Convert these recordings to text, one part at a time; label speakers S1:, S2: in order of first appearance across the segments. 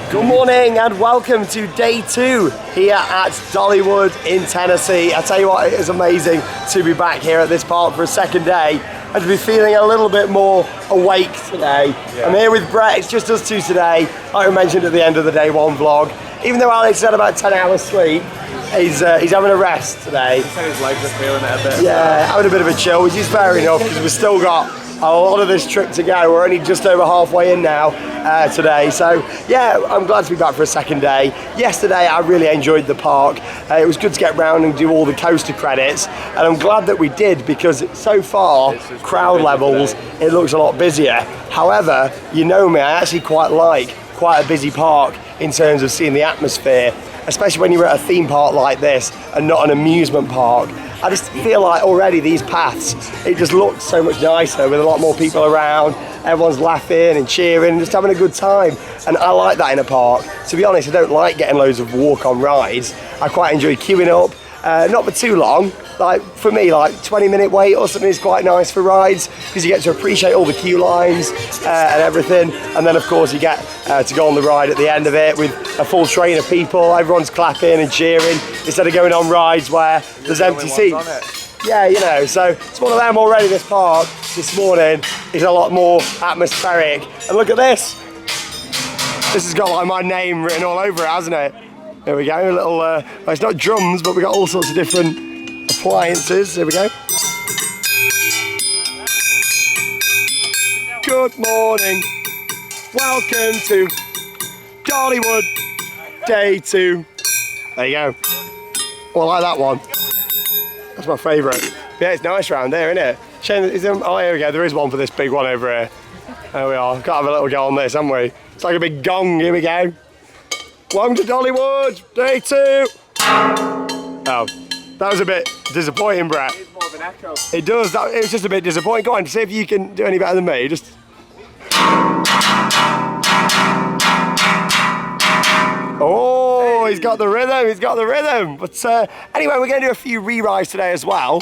S1: Good morning and welcome to day 2 here at Dollywood in Tennessee. I tell you what, it is amazing to be back here at this park for a second day and to be feeling a little bit more awake today. I'm here with Brett, it's just us two today. Like I mentioned at the end of the day 1 vlog, even though Alex had about 10 hours sleep, he's having a rest today.
S2: He said his legs are feeling it a bit.
S1: Yeah, having a bit of a chill, which is fair enough because we've still got a lot of this trip to go. We're only just over halfway in now today, so yeah, I'm glad to be back for a second day. Yesterday I really enjoyed the park. It was good to get round and do all the coaster credits, and I'm glad that we did because so far crowd levels it looks a lot busier. However, you know me, I actually quite like quite a busy park in terms of seeing the atmosphere, especially when you're at a theme park like this and not an amusement park. I just feel like already these paths, it just looks so much nicer with a lot more people around. Everyone's laughing and cheering and just having a good time. And I like that in a park. To be honest, I don't like getting loads of walk-on rides. I quite enjoy queuing up, not for too long. Like for me, like 20-minute wait or something is quite nice for rides because you get to appreciate all the queue lines and everything. And then of course you get to go on the ride at the end of it with a full train of people. Everyone's clapping and cheering instead of going on rides where there's empty seats. Yeah, you know, so it's one of them already. This park this morning is a lot more atmospheric. And look at this. This has got like my name written all over it, hasn't it? There we go, a little, well, it's not drums, but we've got all sorts of different appliances. There we go. Good morning. Welcome to Dollywood, day 2. There you go. Oh, I like that one. That's my favourite. Yeah, it's nice round there, isn't it? Shame, oh, here we go. There is one for this big one over here. There we are. Got to have a little go on this, haven't we? It's like a big gong. Here we go. Welcome to Dollywood, day 2. Oh, that was a bit disappointing, Brett.
S2: It's more of an echo.
S1: It does, it was just a bit disappointing. Go on, see if you can do any better than me. Just. Oh, he's got the rhythm, he's got the rhythm. But anyway, we're going to do a few re-rides today as well.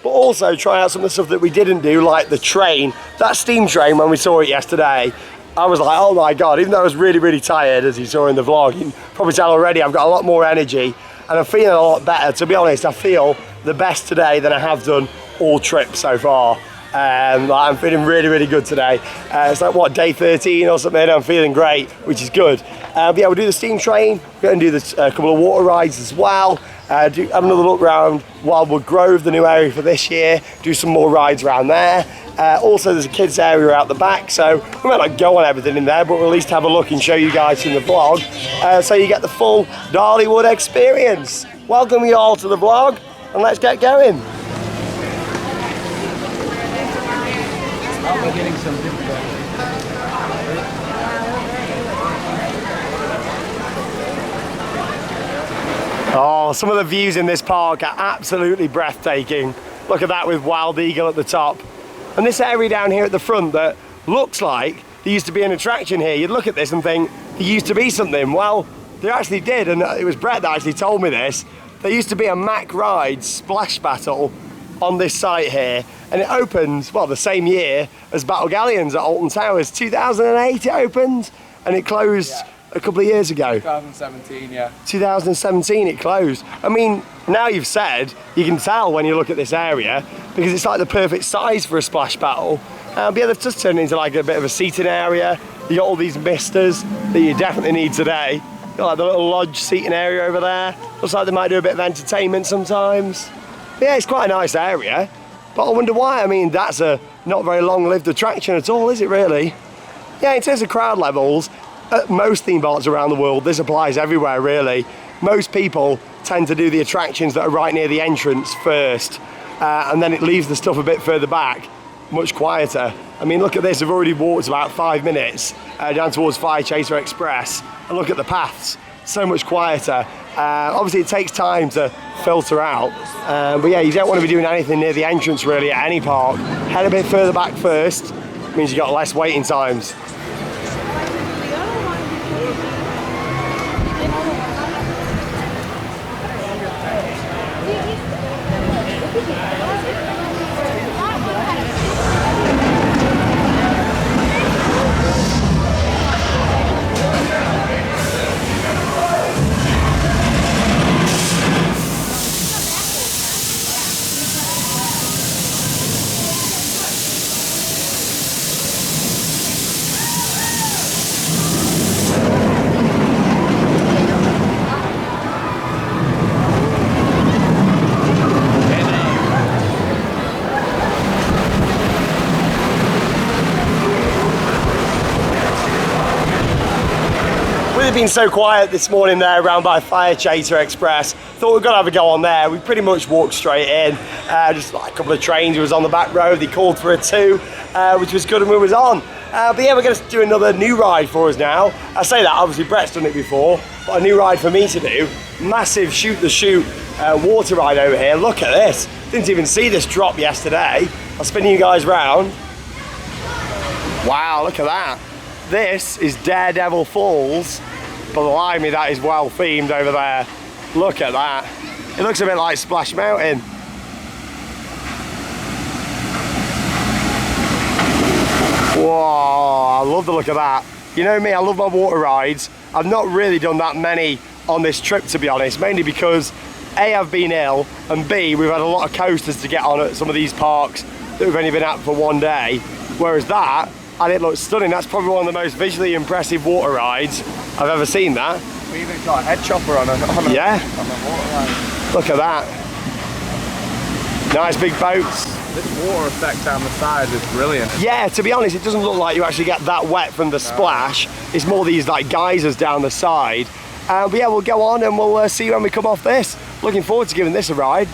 S1: But also try out some of the stuff that we didn't do, like the train. That steam train, when we saw it yesterday, I was like, oh my God, even though I was really, really tired, as you saw in the vlog, you can probably tell already I've got a lot more energy and I'm feeling a lot better. To be honest, I feel the best today than I have done all trip so far. I'm feeling really, really good today. It's like, what, day 13 or something? I'm feeling great, which is good. But yeah, we'll do the steam train. We're going to do a couple of water rides as well. Have another look around Wildwood Grove, the new area for this year. Do some more rides around there. Also, there's a kids area out the back, so we might not go on everything in there, but we'll at least have a look and show you guys in the vlog, so you get the full Dollywood experience. Welcome you all to the vlog, and let's get going.
S2: We're getting some different.
S1: Oh, some of the views in this park are absolutely breathtaking. Look at that with Wild Eagle at the top. And this area down here at the front that looks like there used to be an attraction here. You'd look at this and think, there used to be something. Well, there actually did, and it was Brett that actually told me this. There used to be a Mack Ride splash battle on this site here, and it opened, well, the same year as Battle Galleons at Alton Towers. 2008 it opened, and it closed a couple of years ago.
S2: 2017, yeah.
S1: 2017 it closed. I mean, now you've said, you can tell when you look at this area, because it's like the perfect size for a splash battle. But yeah, they've just turned it into like a bit of a seating area. You got all these misters that you definitely need today. You got like the little lodge seating area over there. Looks like they might do a bit of entertainment sometimes. But yeah, it's quite a nice area. But I wonder why. I mean, that's a not very long-lived attraction at all, is it really? Yeah, in terms of crowd levels, at most theme parks around the world, this applies everywhere really. Most people tend to do the attractions that are right near the entrance first, and then it leaves the stuff a bit further back, much quieter. I mean, look at this, I've already walked about 5 minutes down towards Fire Chaser Express, and look at the paths, so much quieter. Obviously it takes time to filter out, but yeah, you don't want to be doing anything near the entrance really at any park. Head a bit further back first, means you've got less waiting times. it been so quiet this morning there around by Fire Chaser Express. Thought we'd got to have a go on there. We pretty much walked straight in. Just like a couple of trains was on the back road. They called for a 2, which was good and we was on. But yeah, we're going to do another new ride for us now. I say that, obviously Brett's done it before, but a new ride for me to do. Massive shoot the chute water ride over here. Look at this. Didn't even see this drop yesterday. I'll spin you guys round. Wow, look at that. This is Daredevil Falls. Blimey, that is well themed over there. Look at that. It looks a bit like Splash Mountain. Whoa, I love the look of that. You know me, I love my water rides. I've not really done that many on this trip, to be honest, mainly because A, I've been ill, and B, we've had a lot of coasters to get on at some of these parks that we've only been at for one day. Whereas that, and it looks stunning. That's probably one of the most visually impressive water rides I've ever seen. That.
S2: We even got a head chopper on a water ride.
S1: Look at that. Nice big boats.
S2: This water effect down the side is brilliant.
S1: Yeah, to be honest, it doesn't look like you actually get that wet from the splash. It's more these like geysers down the side. But yeah, we'll go on and we'll see you when we come off this. Looking forward to giving this a ride.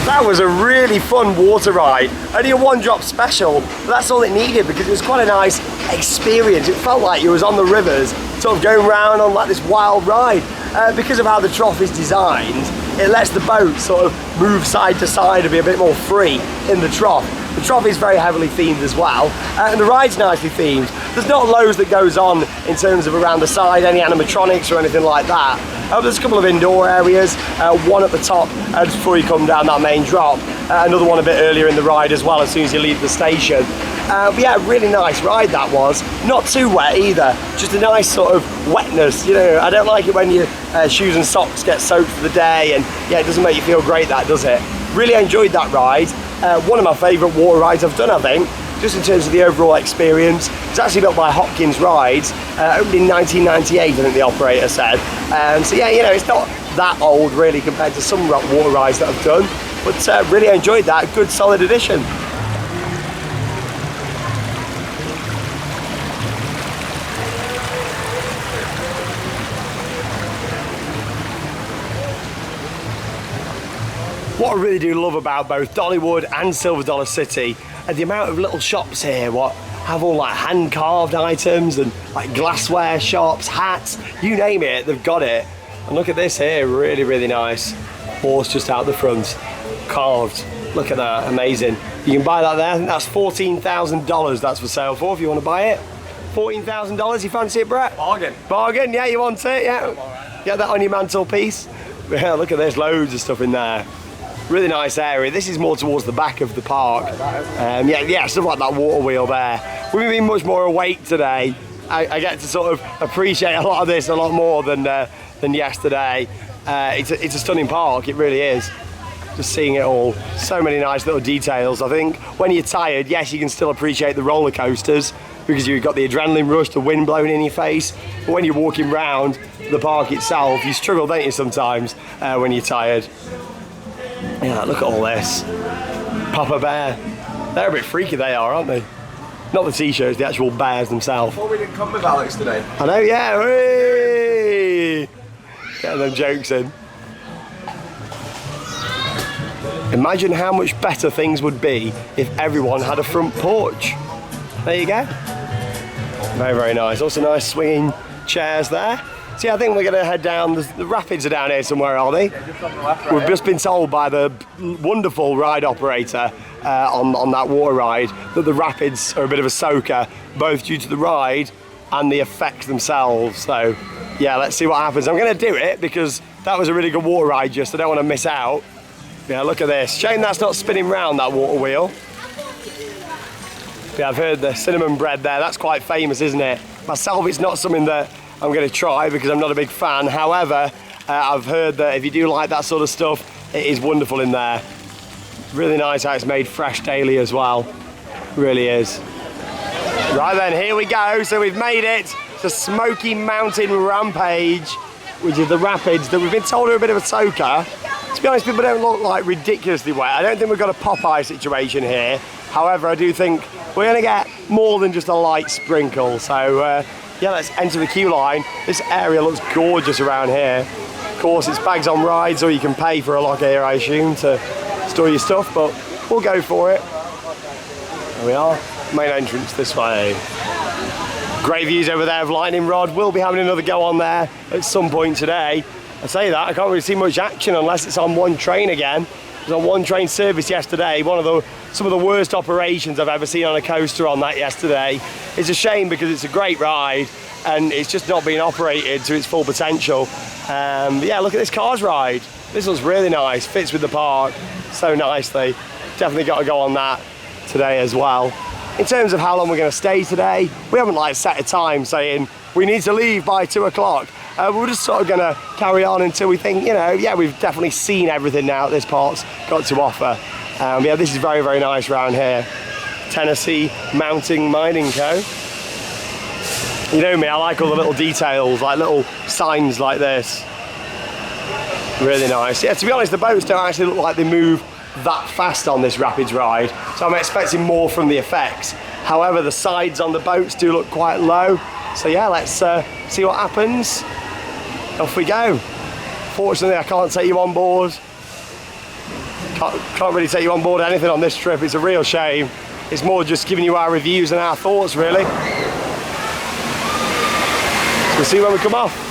S1: That was a really fun water ride. Only a 1-drop special, but that's all it needed because it was quite a nice experience. It felt like you was on the rivers, sort of going round on like this wild ride. Because of how the trough is designed, it lets the boat sort of move side to side and be a bit more free in the trough. The trough is very heavily themed as well, and the ride's nicely themed. There's not loads that goes on in terms of around the side, any animatronics or anything like that. There's a couple of indoor areas, one at the top just before you come down that main drop, another one a bit earlier in the ride as well as soon as you leave the station. But yeah, really nice ride that was. Not too wet either, just a nice sort of wetness. You know, I don't like it when your shoes and socks get soaked for the day, and yeah, it doesn't make you feel great, that does it? Really enjoyed that ride. One of my favourite water rides I've done, I think, just in terms of the overall experience. It's actually built by Hopkins Rides, opened in 1998, I think the operator said. So yeah, you know, it's not that old really compared to some water rides that I've done, but really enjoyed that. Good solid addition. What I really do love about both Dollywood and Silver Dollar City are the amount of little shops here what have all like hand carved items and like glassware shops, hats, you name it, they've got it. And look at this here, really, really nice. Horse just out the front, carved. Look at that, amazing. You can buy that there, I think that's $14,000 that's for sale for if you want to buy it. $14,000, you fancy it, Brett?
S2: Bargain.
S1: Bargain, yeah, you want it, yeah. Get that on your mantelpiece. Yeah, look at this, loads of stuff in there. Really nice area. This is more towards the back of the park. Yeah, stuff like that water wheel there. We've been much more awake today. I get to sort of appreciate a lot of this a lot more than yesterday. It's a stunning park, it really is. Just seeing it all. So many nice little details. I think when you're tired, yes, you can still appreciate the roller coasters because you've got the adrenaline rush, the wind blowing in your face. But when you're walking around the park itself, you struggle, don't you, sometimes when you're tired. Yeah, look at all this. Papa Bear. They're a bit freaky, they are, aren't they? Not the t-shirts, the actual bears themselves.
S2: Well, we didn't come with Alex today.
S1: I know, yeah. Whee! Getting them jokes in. Imagine how much better things would be if everyone had a front porch. There you go. Very, very nice. Also nice swinging chairs there. So yeah, I think we're going to head down. The rapids are down here somewhere, are they?
S2: Yeah, just on the left, right.
S1: We've just been told by the wonderful ride operator on that water ride that the rapids are a bit of a soaker, both due to the ride and the effects themselves. So yeah, let's see what happens. I'm going to do it because that was a really good water ride, just I don't want to miss out. Yeah, look at this. Shame that's not spinning round, that water wheel. Yeah, I've heard the cinnamon bread there. That's quite famous, isn't it? Myself, it's not something that I'm going to try because I'm not a big fan. However, I've heard that if you do like that sort of stuff, it is wonderful in there. Really nice how it's made fresh daily as well. Really is. Right then, here we go. So we've made it to Smoky Mountain Rampage, which is the rapids that we've been told are a bit of a soaker. To be honest, people don't look like ridiculously wet. I don't think we've got a Popeye situation here. However, I do think we're going to get more than just a light sprinkle. So yeah, let's enter the queue line. This area looks gorgeous around here. Of course, it's bags on rides, or you can pay for a locker here, I assume, to store your stuff, but we'll go for it. There we are, main entrance this way. Great views over there of Lightning Rod. We'll be having another go on there at some point today. I say that, I can't really see much action unless it's on one train again. It was on one train service yesterday, some of the worst operations I've ever seen on a coaster on that yesterday. It's a shame because it's a great ride and it's just not being operated to its full potential. Yeah, look at this Cars ride. This looks really nice, fits with the park so nicely. Definitely got to go on that today as well. In terms of how long we're going to stay today, we haven't like set a time saying we need to leave by 2 o'clock. We're just sort of going to carry on until we think, you know, yeah, we've definitely seen everything now this part's got to offer. Yeah, this is very, very nice around here. Tennessee Mountain Mining Co. You know me, I like all the little details, like little signs like this. Really nice. Yeah, to be honest, the boats don't actually look like they move that fast on this rapids ride, so I'm expecting more from the effects. However, the sides on the boats do look quite low. So yeah, let's see what happens. Off we go. Fortunately, I can't take you on board. Can't really take you on board anything on this trip. It's a real shame. It's more just giving you our reviews and our thoughts, really. We'll see when we come off.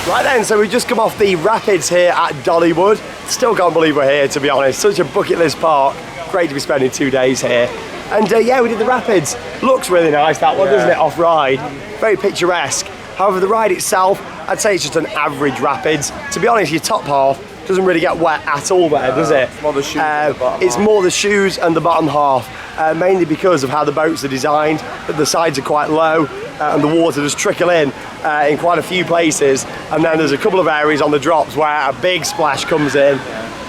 S1: Right then, so we've just come off the rapids here at Dollywood. Still can't believe we're here, to be honest. Such a bucket list park. Great to be spending 2 days here. And yeah, we did the rapids. Looks really nice, that one, doesn't it, off-ride? Very picturesque. However, the ride itself, I'd say it's just an average rapids. To be honest, your top half doesn't really get wet at all there, does it?
S2: It's more the shoes and the bottom
S1: It's
S2: half.
S1: more the shoes and the bottom half, mainly because of how the boats are designed. The sides are quite low, and the water does trickle in quite a few places, and then there's a couple of areas on the drops where a big splash comes in.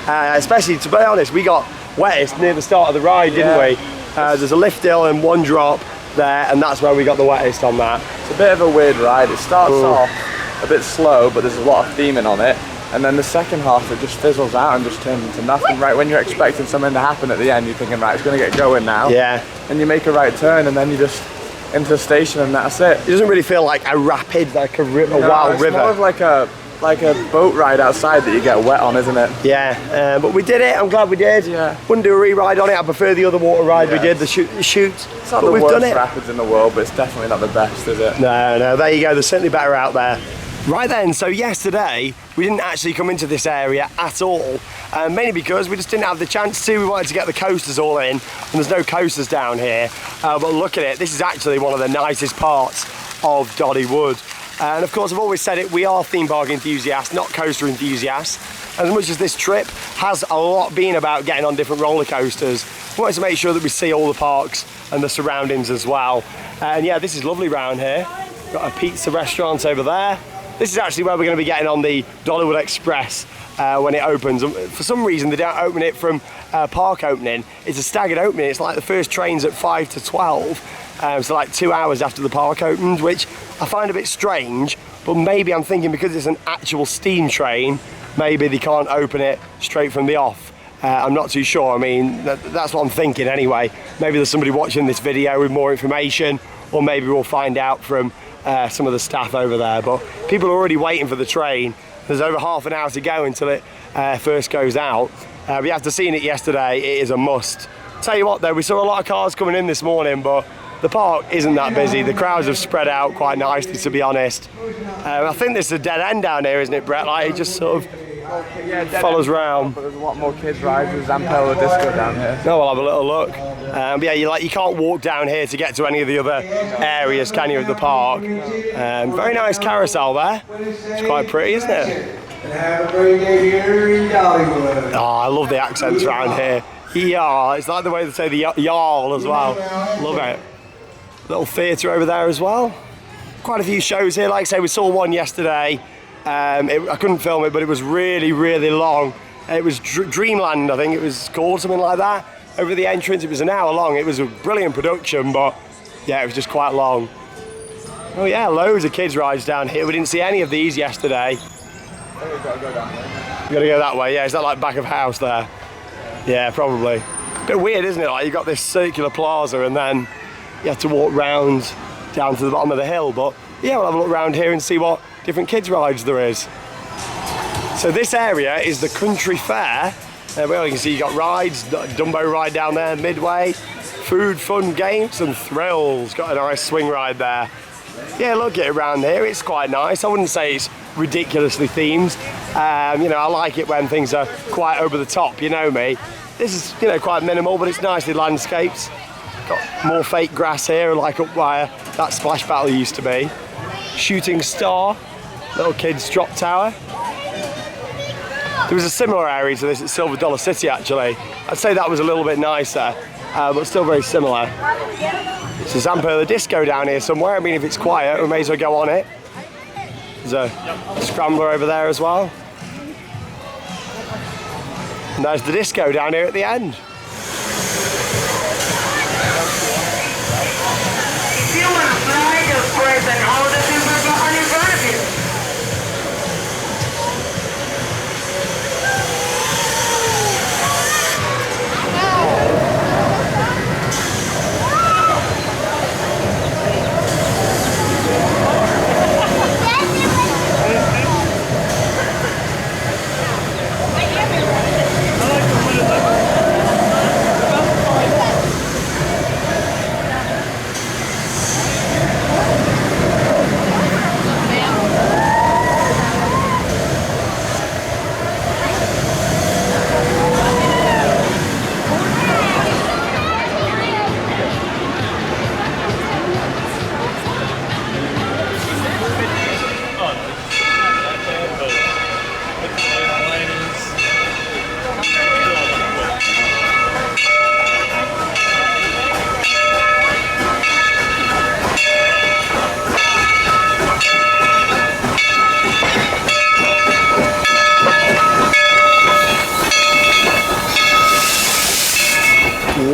S1: Especially, to be honest, we got wettest near the start of the ride, didn't we? There's a lift hill and one drop there, and that's where we got the wettest on that.
S2: It's a bit of a weird ride. It starts off a bit slow, but there's a lot of theming on it. And then the second half, it just fizzles out and just turns into nothing. Right when you're expecting something to happen at the end, you're thinking, right, it's going to get going now.
S1: Yeah.
S2: And you make a right turn, and then you just into the station, and that's it.
S1: It doesn't really feel like a rapid, like a
S2: No,
S1: wild
S2: it's
S1: river.
S2: more of like a boat ride outside that you get wet on, isn't it?
S1: Yeah, but we did it. I'm glad we did.
S2: Yeah.
S1: Wouldn't do a re-ride on it. I prefer the other water ride we did, the chutes.
S2: It's not
S1: But
S2: the
S1: we've
S2: worst
S1: done it.
S2: rapids in the world, but it's definitely not the best, is it?
S1: No, there you go. There's certainly better out there. Right then, so yesterday we didn't actually come into this area at all, mainly because we just didn't have the chance to. We wanted to get the coasters all in, and there's no coasters down here. But look at it, this is actually one of the nicest parts of Dollywood. And of course, I've always said it, we are theme park enthusiasts, not coaster enthusiasts. As much as this trip has a lot been about getting on different roller coasters, we wanted to make sure that we see all the parks and the surroundings as well. And yeah, this is lovely round here. Got a pizza restaurant over there. This is actually where we're going to be getting on the Dollywood Express when it opens. For some reason, they don't open it from park opening. It's a staggered opening. It's like the first train's at 5 to 12. So like 2 hours after the park opened, which I find a bit strange, but maybe I'm thinking because it's an actual steam train, maybe they can't open it straight from the off. I'm not too sure. I mean, that's what I'm thinking anyway. Maybe there's somebody watching this video with more information, or maybe we'll find out from some of the staff over there. But people are already waiting for the train. There's over half an hour to go until it first goes out. We have to seen it yesterday. It is a must. Tell you what though, we saw a lot of cars coming in this morning, but the park isn't that busy. The crowds have spread out quite nicely, to be honest. I think this is a dead end down here, isn't it, Brett? Like, it just sort of follows round.
S2: But there's a lot more kids rides. There's Rampage Disco down here.
S1: No, we'll have a little look. But yeah, you can't walk down here to get to any of the other areas, can you, of the park? Very nice carousel there. It's quite pretty, isn't it?
S3: Have a great day here in Dollywood.
S1: Oh, I love the accents around here. Yeah, it's like the way they say the y'all as well. Love it. Little theatre over there as well. Quite a few shows here. Like I say, we saw one yesterday. I couldn't film it, but it was really, really long. It was Dreamland, I think it was called, something like that. Over the entrance, it was an hour long. It was a brilliant production, but yeah, it was just quite long. Oh yeah, loads of kids rides down here. We didn't see any of these yesterday.
S2: Oh, we've got to go down there.
S1: You gotta go that way, yeah. Is that like back of house there? Yeah, probably. Bit weird, isn't it? Like you've got this circular plaza and then you have to walk round down to the bottom of the hill. But yeah, we'll have a look around here and see what different kids rides there is. So this area is the country fair. Well, you can see you got rides, Dumbo ride down there, Midway, food, fun, games and thrills. Got a nice swing ride there. Yeah, look at it around here, it's quite nice. I wouldn't say it's ridiculously themed. You know, I like it when things are quite over the top, you know me. This is, you know, quite minimal, but it's nicely landscaped. Got more fake grass here, like up where that splash battle used to be. Shooting star, little kids drop tower. There was a similar area to this at Silver Dollar City, actually. I'd say that was a little bit nicer, but still very similar. There's Zampo the Disco down here somewhere. I mean, if it's quiet, we may as well go on it. There's a scrambler over there as well. And there's the disco down here at the end.
S4: If you want to fly, just press all the super button in front of you.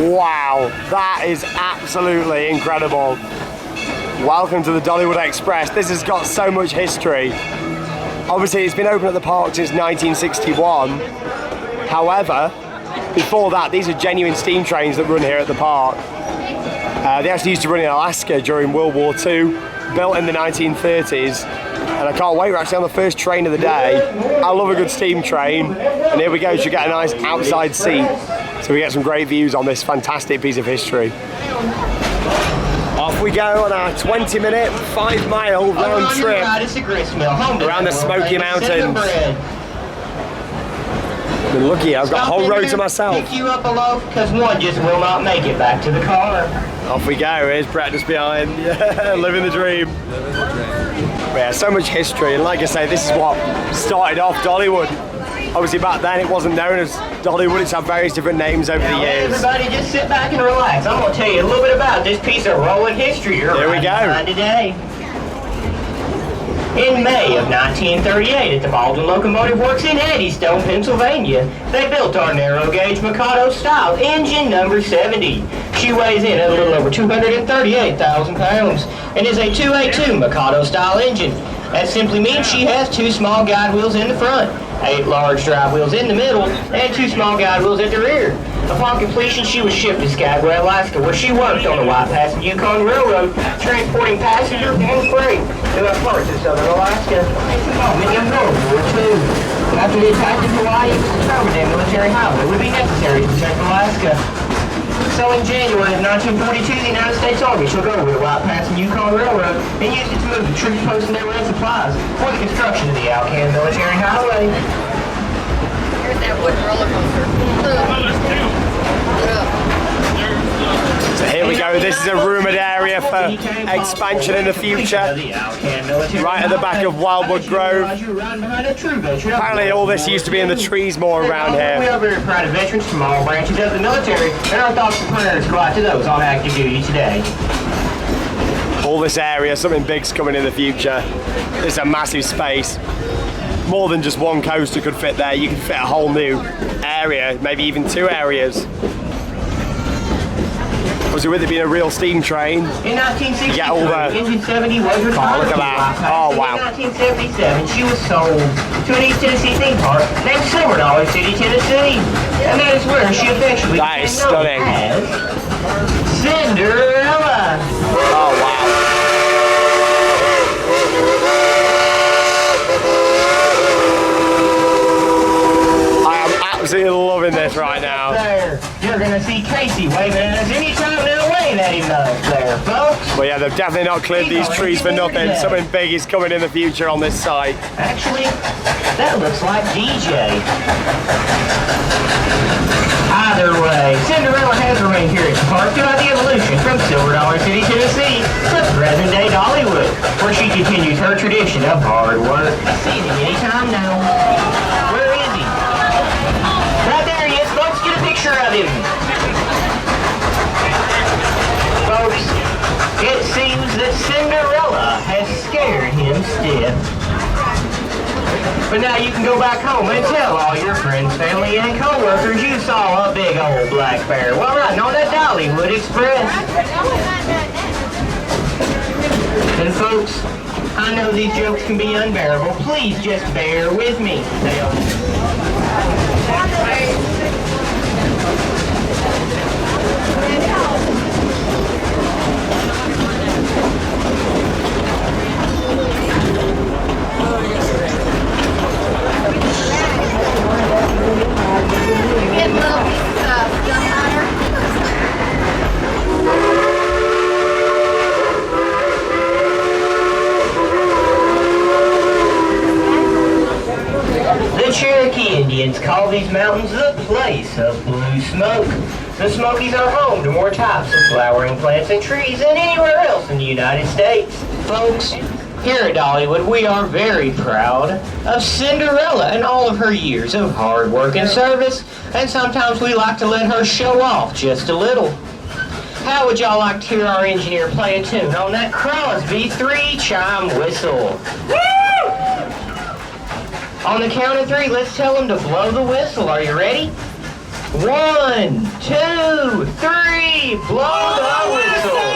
S1: Wow, that is absolutely incredible. Welcome to the Dollywood Express. This has got so much history. Obviously, it's been open at the park since 1961. However, before that, these are genuine steam trains that run here at the park. They actually used to run in Alaska during World War II, built in the 1930s. And I can't wait, we're actually on the first train of the day. I love a good steam train. And here we go, should get a nice outside seat. So we get some great views on this fantastic piece of history. Off we go on our 20-minute, 5-mile round trip around the Smoky Mountains. Been lucky, I've got a whole road to myself.
S4: Pick you up a loaf, because one just will not make it back to the car.
S1: Off we go, here's Brett just behind. Yeah, living the dream. Yeah, so much history, and like I say, this is what started off Dollywood. Obviously back then it wasn't known as Dollywood, it's had various different names over the years.
S4: Everybody just sit back and relax. I'm going to tell you a little bit about this piece of rolling history you're
S1: Here we go.
S4: Today. In May of 1938 at the Baldwin Locomotive Works in Eddystone, Pennsylvania, they built our narrow gauge Mikado style engine number 70. She weighs in at a little over 238,000 pounds and is a 282 Mikado style engine. That simply means she has 2 small guide wheels in the front, 8 large drive wheels in the middle, and 2 small guide wheels at the rear. Upon completion, she was shipped to Skagway, Alaska, where she worked on the White Pass and Yukon Railroad, transporting passengers and freight to parts of southern Alaska. Many of World War II. After the attack in Hawaii, it was determined a military highway would be necessary to protect Alaska. So in January of 1942, the United States Army took over the White Pass and Yukon Railroad and used it to move the troop posts and their rail supplies for the construction of the Alcan Military Highway.
S5: Here's that wooden roller coaster. Look up.
S1: So here we go, this is a rumoured area for expansion in the future. Right at the back of Wildwood Grove. Apparently all this used to be in the trees more around
S4: We
S1: here.
S4: are very proud of veterans from all branches of the military, and our thoughts and prayers go out to those on active duty today.
S1: All this area, something big's coming in the future. It's a massive space. More than just one coaster could fit there. You can fit a whole new area, maybe even 2 areas. Obviously, with it being a real steam train,
S4: In 1963,
S1: Yeah, all that.
S4: Engine 70 was retired.
S1: Oh, look at that. Oh, wow.
S4: In 1977, she was sold to an East Tennessee theme park named Silver Dollar City, Tennessee. And that is where she eventually
S1: That is
S4: became known
S1: stunning.
S4: as Cinderella.
S1: oh wow. I am absolutely loving this right now.
S4: There, you're gonna see Casey waving at us anytime now. Wave at him there, folks.
S1: Well, yeah, they've definitely not cleared these trees for nothing. Something big is coming in the future on this site.
S4: Actually, that looks like DJ. Either way, Cinderella has remained here at the park throughout the evolution from Silver Dollar City, Tennessee to present-day Dollywood, where she continues her tradition of hard work. See him anytime now. Where is he? Right there he is, folks. Get a picture of him. Folks, it seems that Cinderella has scared him stiff. But now you can go back home and tell all your friends, family, and co-workers you saw a big old black bear while riding on that Dollywood Express. And folks, I know these jokes can be unbearable. Please just bear with me.
S5: Get a little gunpowder.
S4: The Cherokee Indians call these mountains the place of blue smoke. The Smokies are home to more types of flowering plants and trees than anywhere else in the United States. Folks, here at Dollywood, we are very proud of Cinderella and all of her years of hard work and service, and sometimes we like to let her show off just a little. How would y'all like to hear our engineer play a tune on that Crosby 3-chime whistle? On the count of 3, let's tell them to blow the whistle. Are you ready? 1, 2, 3, blow the whistle!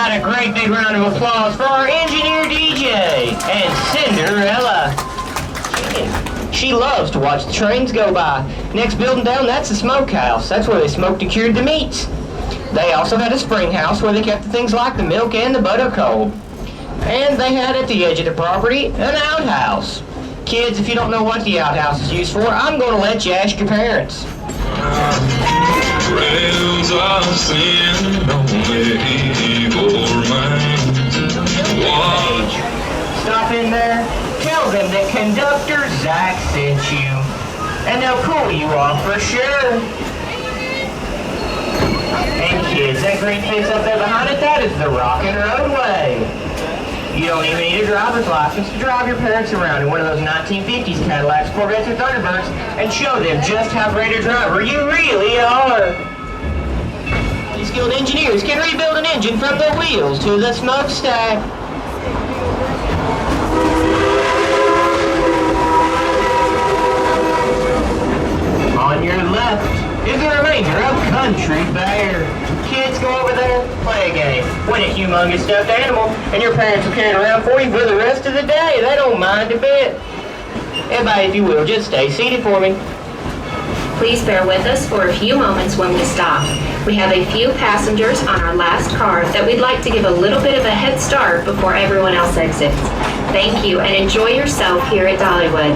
S4: A great big round of applause for our engineer DJ and Cinderella. She loves to watch the trains go by. Next building down, that's the smokehouse. That's where they smoked and cured the meats. They also had a spring house where they kept the things like the milk and the butter cold. And they had at the edge of the property an outhouse. Kids, if you don't know what the outhouse is used for, I'm going to let you ask your parents.
S6: Rails of sin on the evil minds.
S4: Stop in there, tell them that conductor Zach sent you, and they'll cool you off for sure. And kids, that green face up there behind it, that is the Rockin' Roadway. You don't even need a driver's license to drive your parents around in one of those 1950s Cadillacs, Corvettes, or Thunderbirds and show them just how great a driver you really are. These skilled engineers can rebuild an engine from the wheels to the smokestack. humongous stuffed animal, and your parents will carry it around for you for the rest of the day. They don't mind a bit. Everybody, if you will, just stay seated for me.
S7: Please bear with us for a few moments when we stop. We have a few passengers on our last car that we'd like to give a little bit of a head start before everyone else exits. Thank you and enjoy yourself here at Dollywood.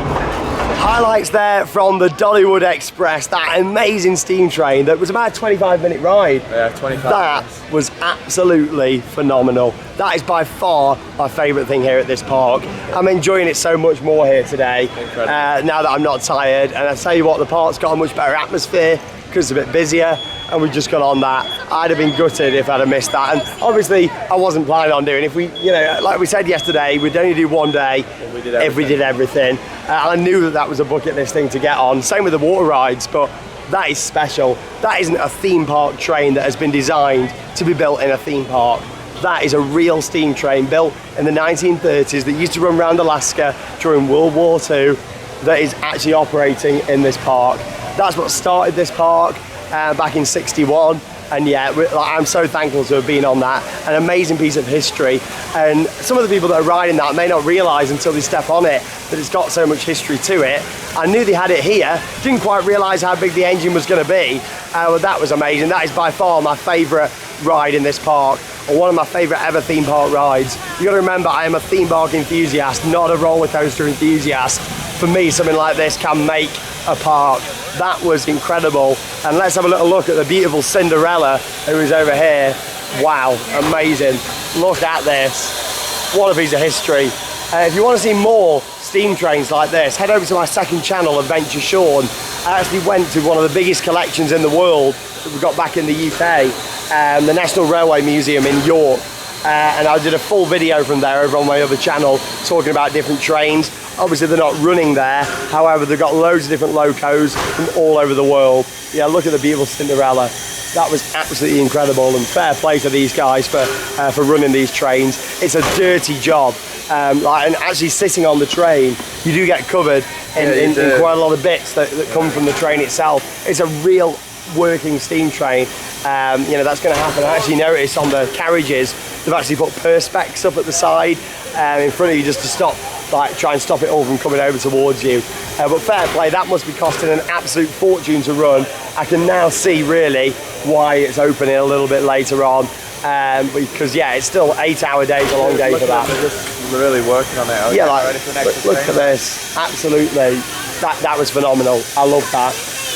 S1: Highlights there from the Dollywood Express, that amazing steam train that was about a 25-minute ride.
S2: Yeah, 25
S1: That
S2: minutes.
S1: was absolutely phenomenal. That is by far my favourite thing here at this park. I'm enjoying it so much more here today, now that I'm not tired. And I tell you what, the park's got a much better atmosphere because it's a bit busier, and we just got on that. I'd have been gutted if I'd have missed that. And obviously, I wasn't planning on doing it. If we, you know, like we said yesterday, we'd only do one day if we did everything. I knew that that was a bucket list thing to get on. Same with the water rides, but that is special. That isn't a theme park train that has been designed to be built in a theme park. That is a real steam train built in the 1930s that used to run around Alaska during World War II that is actually operating in this park. That's what started this park back in '61. And yeah, I'm so thankful to have been on that. An amazing piece of history. And some of the people that are riding that may not realise until they step on it that it's got so much history to it. I knew they had it here, didn't quite realise how big the engine was going to be. Well, that was amazing. That is by far my favourite ride in this park, or one of my favourite ever theme park rides. You got to remember, I am a theme park enthusiast, not a roller coaster enthusiast. For me, something like this can make a park. That was incredible. And let's have a little look at the beautiful Cinderella who is over here. Wow, amazing. Look at this. What a piece of history. If you want to see more steam trains like this, head over to my second channel, Adventure Sean. I actually went to one of the biggest collections in the world that we've got back in the UK, the National Railway Museum in York. And I did a full video from there over on my other channel talking about different trains. Obviously they're not running there, however they've got loads of different locos from all over the world. Yeah, look at the beautiful Cinderella. That was absolutely incredible, and fair play to these guys for running these trains. It's a dirty job, and actually sitting on the train, you do get covered in quite a lot of bits that come from the train itself. It's a real working steam train. You know, that's going to happen. I actually noticed on the carriages they've actually put perspex up at the side in front of you just to stop, like try and stop it all from coming over towards you. But fair play, that must be costing an absolute fortune to run. I can now see really why it's opening a little bit later on, because yeah, it's still 8-hour days, a long day for that.
S2: They're just really working on it.
S1: Yeah, like, look at this, absolutely. That was phenomenal. I love that.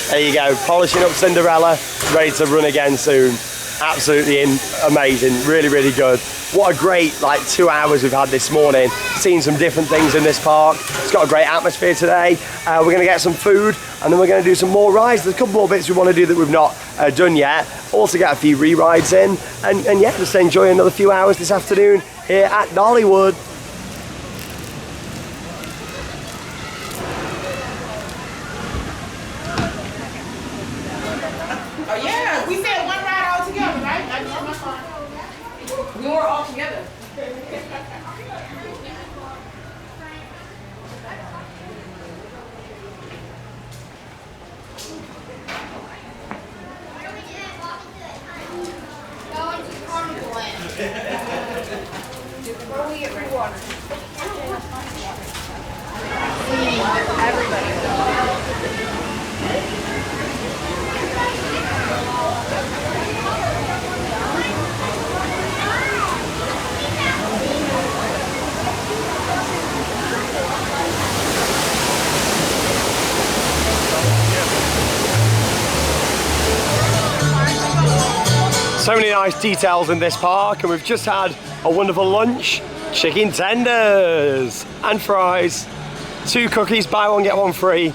S1: There you go, polishing up Cinderella, ready to run again soon. Absolutely amazing, really, really good. What a great 2 hours we've had this morning, seen some different things in this park. It's got a great atmosphere today. We're going to get some food and then we're going to do some more rides. There's a couple more bits we want to do that we've not done yet. Also get a few re-rides in and yeah, just enjoy another few hours this afternoon here at Dollywood.
S8: Oh yeah, we said one ride all together, right? I just my phone. We were all together.
S5: Where we get free water?
S1: So many nice details in this park, and we've just had a wonderful lunch. Chicken tenders and fries, 2 cookies, buy one get one free,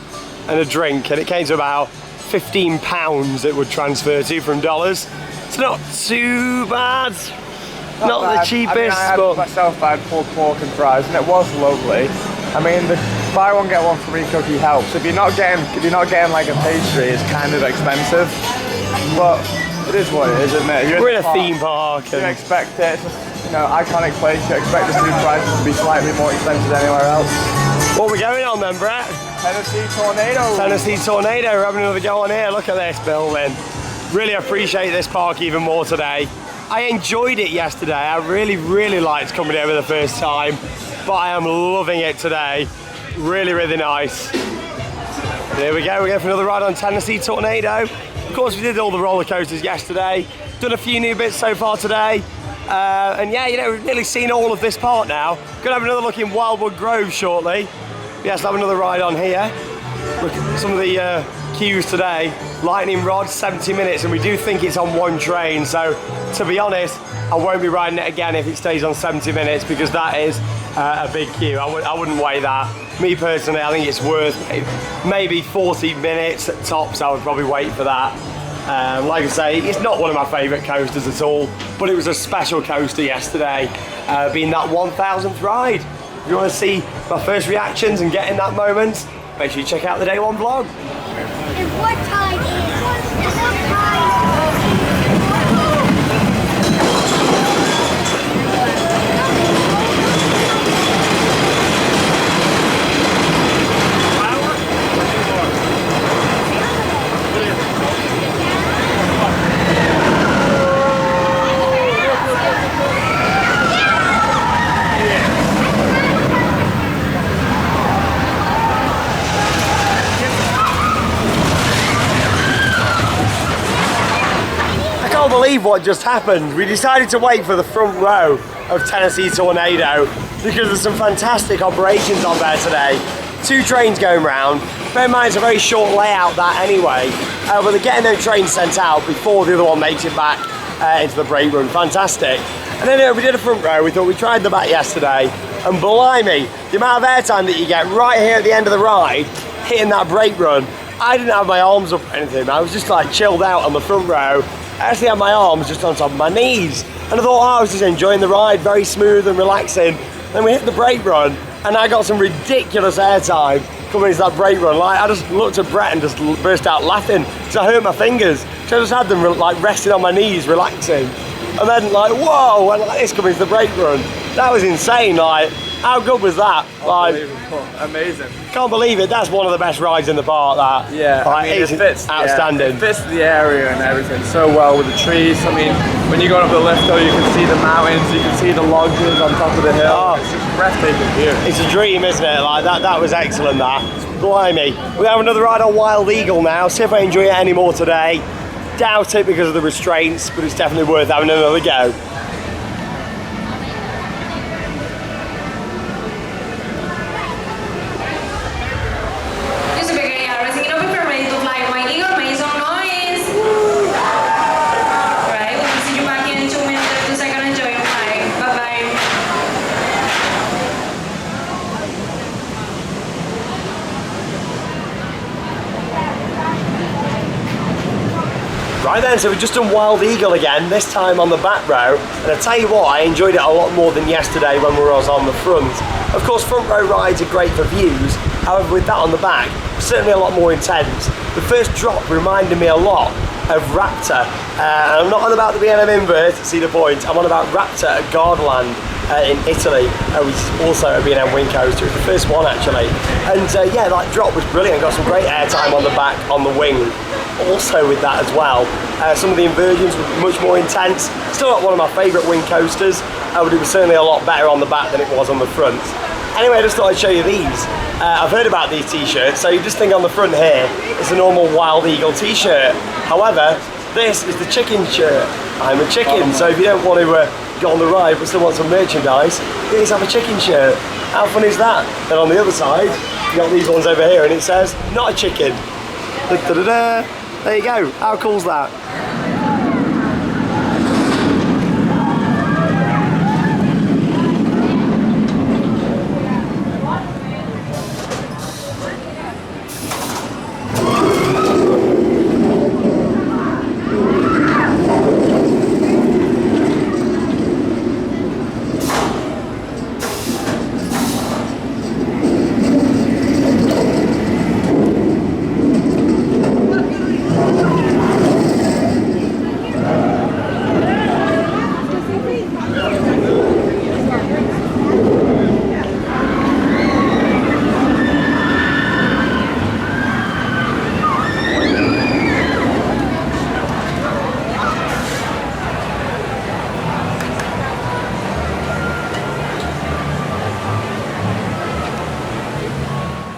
S1: and a drink, and it came to about £15 it would transfer to from dollars. It's not too bad, not the cheapest,
S2: I mean, I had
S1: but
S2: myself, I had pulled pork and fries, and it was lovely. I mean, the buy one get one free cookie helps. If you're not getting like a pastry, it's kind of expensive, but it is what it is, isn't it?
S1: we're in a theme park.
S2: You expect it. It's just, you know, iconic place. You expect the food prices to be slightly more expensive than anywhere else.
S1: What are we going on then, Brett?
S2: Tennessee Tornado.
S1: Tennessee Tornado, we're having another go on here. Look at this building. Really appreciate this park even more today. I enjoyed it yesterday. I really liked coming over the first time, but I am loving it today. Really nice. There we go, we're going for another ride on Tennessee Tornado. Of course, we did all the roller coasters yesterday. Done a few new bits so far today. And yeah, you know, we've nearly seen all of this part now. Gonna have another look in Wildwood Grove shortly. Yes, have another ride on here. Look at some of the queues today. Lightning Rod, 70 minutes, and we do think it's on one train. So, to be honest, I won't be riding it again if it stays on 70 minutes because that is a big queue. I wouldn't wait that. Me personally, I think it's worth maybe 40 minutes at tops. I would probably wait for that. Like I say, it's not one of my favourite coasters at all, but it was a special coaster yesterday, being that 1000th ride. If you want to see my first reactions and get in that moment, make sure you check out the day one vlog.
S5: And what time is what time?
S1: I can't believe what just happened. We decided to wait for the front row of Tennessee Tornado because there's some fantastic operations on there today. 2 trains going round. Bear in mind it's a very short layout that anyway, but they're getting those trains sent out before the other one makes it back into the brake run. Fantastic. And then we did a front row. We thought we tried the back yesterday, and blimey, the amount of airtime that you get right here at the end of the ride, hitting that brake run. I didn't have my arms up or anything. I was just like chilled out on the front row. I actually had my arms just on top of my knees. And I thought, oh, I was just enjoying the ride, very smooth and relaxing. Then we hit the brake run, and I got some ridiculous airtime coming into that brake run. Like, I just looked at Brett and just burst out laughing because I hurt my fingers. So I just had them like resting on my knees, relaxing. And then like, whoa, and like this coming into the brake run. That was insane, like, how good was that? Like,
S2: amazing.
S1: Can't believe it, that's one of the best rides in the park, that.
S2: Yeah,
S1: like,
S2: I mean, it fits,
S1: outstanding.
S2: Yeah, it fits the area and everything so well with the trees. I mean, when you go up the lift though, you can see the mountains, you can see the lodges on top of the hill. Oh, it's just a breathtaking view.
S1: It's a dream, isn't it? Like, that was excellent, that. Blimey. We have another ride on Wild Eagle now, see if I enjoy it any more today. Doubt it because of the restraints, but it's definitely worth having another go. Right then, so we've just done Wild Eagle again, this time on the back row, and I tell you what, I enjoyed it a lot more than yesterday when we were on the front. Of course, front row rides are great for views, however with that on the back, certainly a lot more intense. The first drop reminded me a lot of Raptor, and I'm not on about the B&M Invert, see the point, I'm on about Raptor at Gardaland in Italy, which is also a B&M wing coaster. It's the first one actually, and yeah, that drop was brilliant. Got some great airtime on the back, on the wing. Also with that as well, some of the inversions were much more intense. Still not one of my favourite wing coasters, but it was certainly a lot better on the back than it was on the front. Anyway, I just thought I'd show you these. I've heard about these t-shirts, so you just think on the front here, it's a normal Wild Eagle t-shirt. However, this is the chicken shirt. I'm a chicken, so if you don't want to go on the ride but still want some merchandise, you just have a chicken shirt. How fun is that? Then on the other side, you got these ones over here and it says, not a chicken. Da-da-da-da. There you go, how cool's that?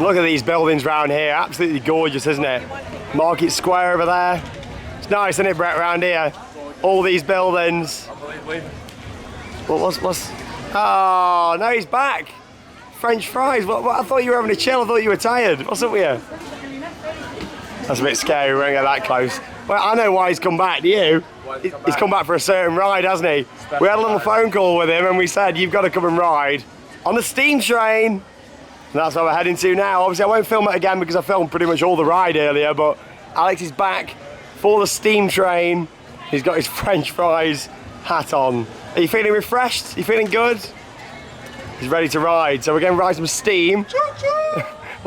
S1: Look at these buildings round here, absolutely gorgeous, isn't it? Market Square over there. It's nice, isn't it, Brett, round here? All these buildings. What's... Oh, no, he's back. French fries. What, I thought you were having a chill. I thought you were tired. What's up with you? That's a bit scary. We won't get that close. Well, I know why he's come back. Do you? He's come back for a certain ride, hasn't he? We had a little phone call with him and we said, you've got to come and ride on the steam train. And that's where we're heading to now. Obviously, I won't film it again because I filmed pretty much all the ride earlier, but Alex is back for the steam train. He's got his French fries hat on. Are you feeling refreshed? Are you feeling good? He's ready to ride. So we're going to ride some steam.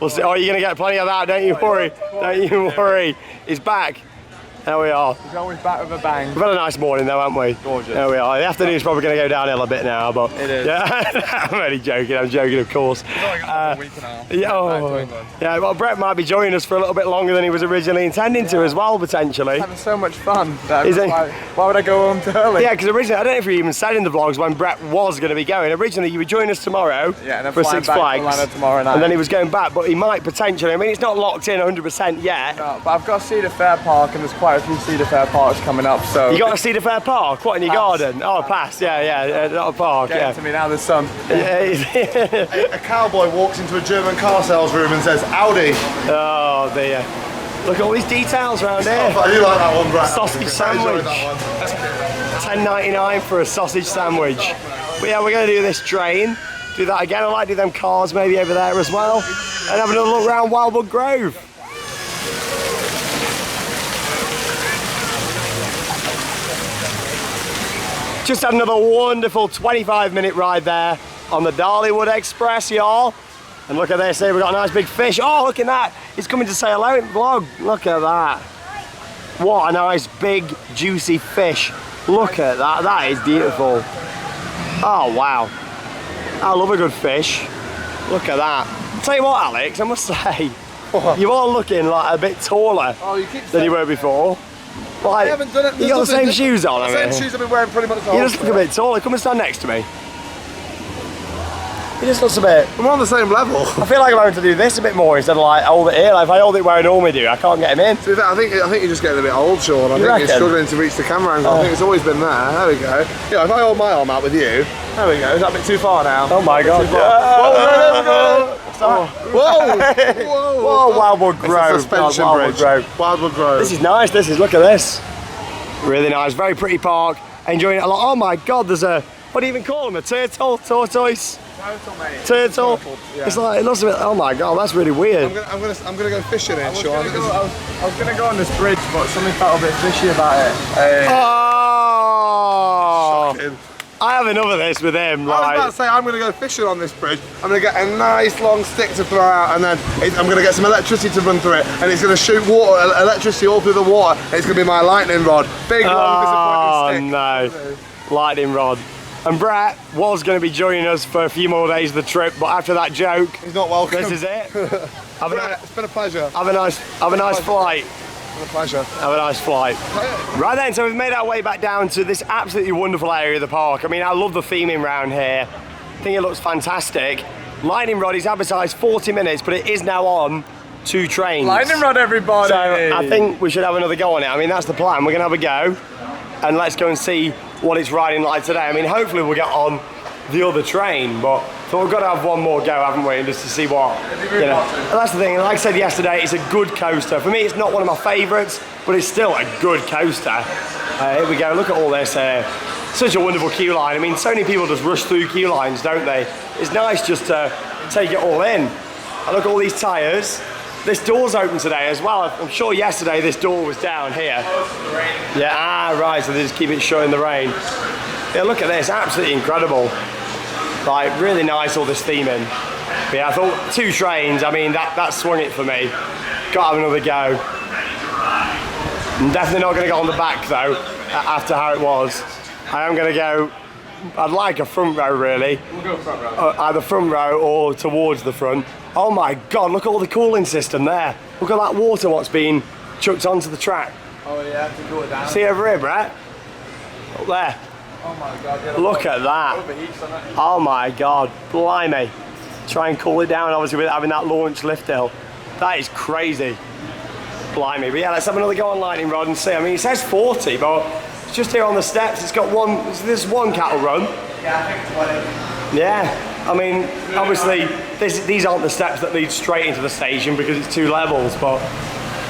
S1: We'll see. Oh, you're going to get plenty of that, don't you worry. Don't you worry. He's back. There we are.
S2: He's always back with a bang.
S1: We've had a nice morning though, haven't we? Gorgeous. There we are. The afternoon's probably going to go downhill a bit now, but...
S2: It is.
S1: Yeah, I'm only joking. I'm joking, of course.
S2: It's only got a week and a half.
S1: Yeah, well, Brett might be joining us for a little bit longer than he was originally intending to as well, potentially.
S2: He's having so much fun. Why would I go home too early?
S1: Yeah, because originally, I don't know if you even said in the vlogs when Brett was going to be going. Originally, you would join us tomorrow for Six Flags.
S2: Tomorrow night.
S1: And then he was going back, but he might potentially. I mean, it's not locked in 100% yet.
S2: No, but I've got Cedar Fair Park, and there's quite a few Cedar Fair Parks coming up, so...
S1: You got to Cedar Fair Park? What, in your garden? Oh, pass, yeah, not a park,
S2: Get to me now, there's some.
S9: A cowboy walks into a German car sales room and says, Audi.
S1: Oh, dear. Look at all these details around here.
S9: I do like that one, Brett.
S1: Sausage sandwich. $10.99 for a sausage sandwich. But yeah, we're going to do this train. Do that again. I like to do them cars maybe over there as well. And have another look around Wildwood Grove. Just had another wonderful 25-minute ride there on the Dollywood Express, y'all. And look at this here, we've got a nice big fish. Oh, look at that. He's coming to say hello in the vlog. Look at that. What a nice, big, juicy fish. Look at that. That is beautiful. Oh, wow. I love a good fish. Look at that. I'll tell you what, Alex, I must say, you are looking like a bit taller than you were before. Like,
S9: I haven't done it.
S1: You got the same shoes on,
S9: The same shoes I've been wearing pretty much the whole
S1: You just look a bit taller. Come and stand next to me. He just looks a bit...
S9: We're on the same level.
S1: I feel like I'm having to do this a bit more instead of like hold it here. Like if I hold it where I normally do, I can't get him in.
S9: To be fair, I think you're just getting a bit old, Sean. I think you're struggling to reach the camera angle. I think it's always been there. There we go. Yeah, if I hold my arm out with you, there we go. Is that a bit too far now?
S1: Oh my God. Whoa, Wildwood Grove.
S9: Suspension bridge. Wildwood Grove.
S1: This is nice. Look at this. Really nice. Very pretty park. Enjoying it a lot. Oh my God, there's a, what do you even call them? A turtle? Tortoise?
S2: Turtle, mate.
S1: Turtle?
S2: Yeah.
S1: It's like, it looks a bit, oh my God, that's really weird.
S9: I'm gonna go fishing in, Sean.
S2: I was gonna go on this bridge, but something felt a bit fishy about it.
S1: Oh!
S9: Shocking.
S1: I have enough of this with him. Like,
S9: I was about to say, I'm going to go fishing on this bridge. I'm going to get a nice long stick to throw out, and then I'm going to get some electricity to run through it, and it's going to shoot water, electricity all through the water, and it's going to be my lightning rod. Big, long, disappointing stick.
S1: Oh no, lightning rod. And Brett was going to be joining us for a few more days of the trip, but after that joke,
S9: he's not welcome.
S1: This is it.
S9: Brett, it's been a pleasure.
S1: Have a nice flight.
S9: It's been a pleasure.
S1: Have a nice flight. Right then, so we've made our way back down to this absolutely wonderful area of the park. I mean, I love the theming around here. I think it looks fantastic. Lightning rod is advertised 40 minutes, but it is now on 2 trains.
S2: Lightning rod, everybody!
S1: So I think we should have another go on it. I mean, that's the plan. We're gonna have a go, and let's go and see what it's riding like today. I mean, hopefully we'll get on the other train, but so we've got to have one more go, haven't we, just to see what, you know. And that's the thing, like I said yesterday, it's a good coaster. For me, it's not one of my favourites, but it's still a good coaster. Here we go, look at all this here. Such a wonderful queue line. I mean, so many people just rush through queue lines, don't they? It's nice just to take it all in. And look at all these tyres. This door's open today as well. I'm sure yesterday this door was down here. Yeah, right, so they just keep it shut in the rain. Yeah, look at this, absolutely incredible. Like, really nice, all this theming. But yeah, I thought 2 trains, I mean, that swung it for me. Got to have another go. I'm definitely not going to go on the back, though, after how it was. I am going to go, I'd like a front row, really.
S2: We'll go front row.
S1: Either front row or towards the front. Oh my God, look at all the cooling system there. Look at that water, what's been chucked onto the track.
S2: Oh yeah, to go it down.
S1: See over here, Brett? Up there.
S2: Oh my God. Yeah,
S1: look at that. Oh my God, blimey. try and cool it down, obviously with having that launch lift hill. That is crazy. Blimey. But yeah, let's have another go on lightning rod and see. I mean, it says 40, but it's just here on the steps. It's got one, this one cattle run.
S2: Yeah, I think 20.
S1: Yeah, I mean, obviously, these aren't the steps that lead straight into the station because it's 2 levels, but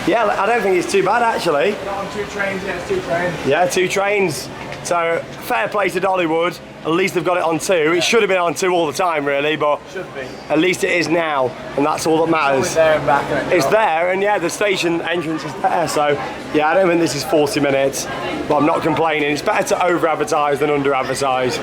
S1: yeah, I don't think it's too bad actually.
S2: Not on 2 trains, yeah, it's 2 trains.
S1: Yeah, 2 trains. So, fair play to Dollywood. At least they've got it on 2. It should have been on 2 all the time, really, but
S2: should be.
S1: At least it is now, and that's all that matters.
S2: It's there and back, isn't it?
S1: It's there, and yeah, the station entrance is there, so yeah, I don't think this is 40 minutes, but I'm not complaining. It's better to over-advertise than under-advertise.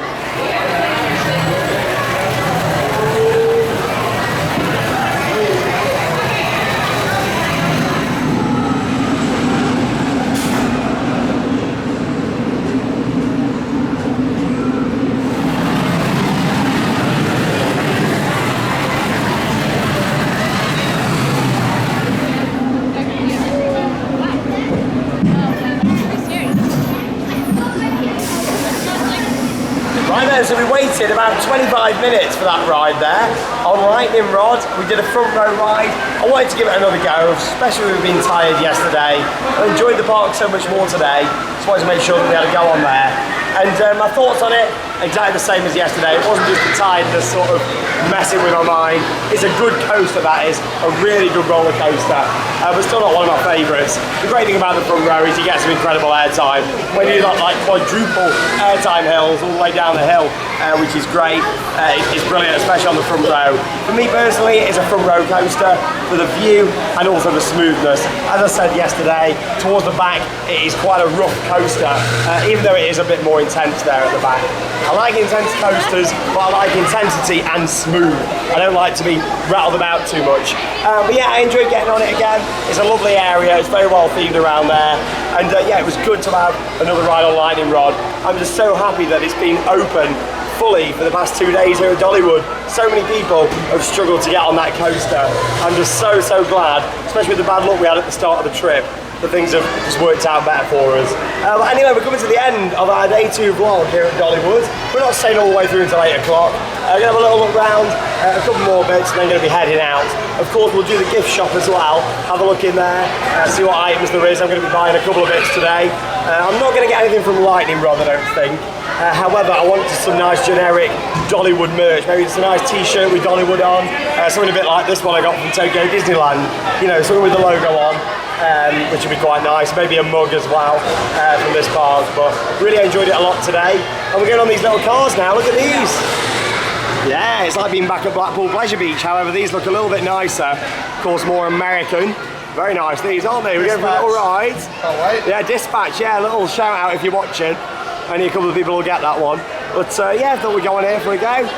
S1: So we waited about 25 minutes for that ride there on Lightning Rod. We did a front row ride. I wanted to give it another go, especially we've been tired yesterday. I enjoyed the park so much more today. Just wanted to make sure that we had a go on there. And my thoughts on it, exactly the same as yesterday. It wasn't just the tiredness sort of messing with my mind. It's a good coaster, that is. A really good roller coaster. But still not one of my favourites. The great thing about the front row is you get some incredible airtime. When you do like quadruple airtime hills all the way down the hill, which is great. It's brilliant, especially on the front row. For me personally, it's a front row coaster for the view and also the smoothness. As I said yesterday, towards the back, it is quite a rough coaster, even though it is a bit more intense there at the back. I like intense coasters, but I like intensity and smooth. I don't like to be rattled about too much. But yeah, I enjoyed getting on it again. It's a lovely area, it's very well themed around there. And yeah, it was good to have another ride on Lightning Rod. I'm just so happy that it's been open fully for the past 2 days here at Dollywood. So many people have struggled to get on that coaster. I'm just so glad, especially with the bad luck we had at the start of the trip, that things have just worked out better for us. But anyway, we're coming to the end of our day 2 vlog here at Dollywood. We're not staying all the way through until 8 o'clock. We're going to have a little look round, a couple more bits, and then going to be heading out. Of course, we'll do the gift shop as well. Have a look in there, see what items there is. I'm going to be buying a couple of bits today. I'm not going to get anything from Lightning Rod, I don't think. However, I wanted some nice generic Dollywood merch. Maybe it's a nice t-shirt with Dollywood on. Something a bit like this one I got from Tokyo Disneyland. You know, something with the logo on. Which would be quite nice. Maybe a mug as well from this park. But really enjoyed it a lot today. And we're going on these little cars now. Look at these. Yeah, it's like being back at Blackpool Pleasure Beach. However, these look a little bit nicer. Of course, more American. Very nice these, aren't they? We're going for little rides.
S9: Can't wait.
S1: Yeah, Dispatch. Yeah, a little shout out if you're watching. Only a couple of people will get that one. But yeah, I thought we'd go on here for a go.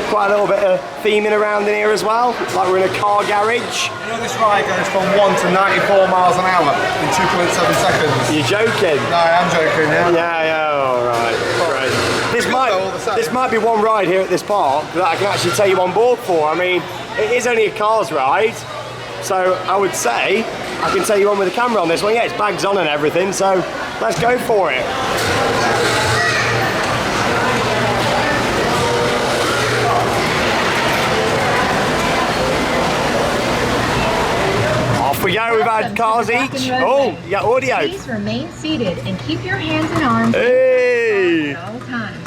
S1: Quite a little bit of theming around in here as well, like we're in a car garage.
S9: You know this ride goes from 1 to 94 miles an hour in 2.7 seconds.
S1: You're joking?
S9: No, I am joking, yeah.
S1: Yeah, alright. Great. This might be one ride here at this park that I can actually take you on board for. I mean, it is only a cars ride, so I would say I can take you on with a camera on this one. Yeah, it's bags on and everything, so let's go for it. Off we go, we've had cars each. Oh, you got audio.
S10: Please remain seated and keep your hands and arms
S1: hey.
S10: at all times.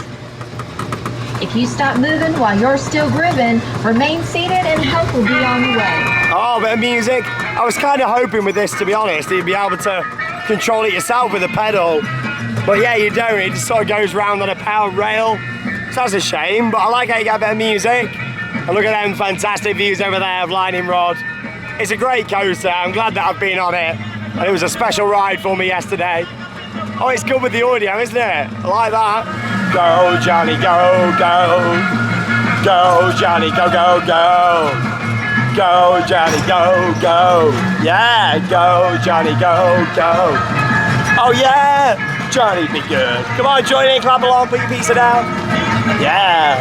S10: If you stop moving while you're still grooving, remain seated and help will be on the way.
S1: Oh, a bit of music. I was kind of hoping with this, to be honest, you'd be able to control it yourself with a pedal. But yeah, you don't. It just sort of goes round on a power rail. So that's a shame, but I like how you got a bit of music. And look at them fantastic views over there of Lightning Rod. It's a great coaster. I'm glad that I've been on it. And it was a special ride for me yesterday. Oh, it's good with the audio, isn't it? I like that. Go, Johnny, go, go. Go, Johnny, go, go, go. Go, Johnny, go, go. Yeah, go, Johnny, go, go. Oh, yeah. Johnny, be good. Come on, join in, clap along, put your pizza down. Yeah.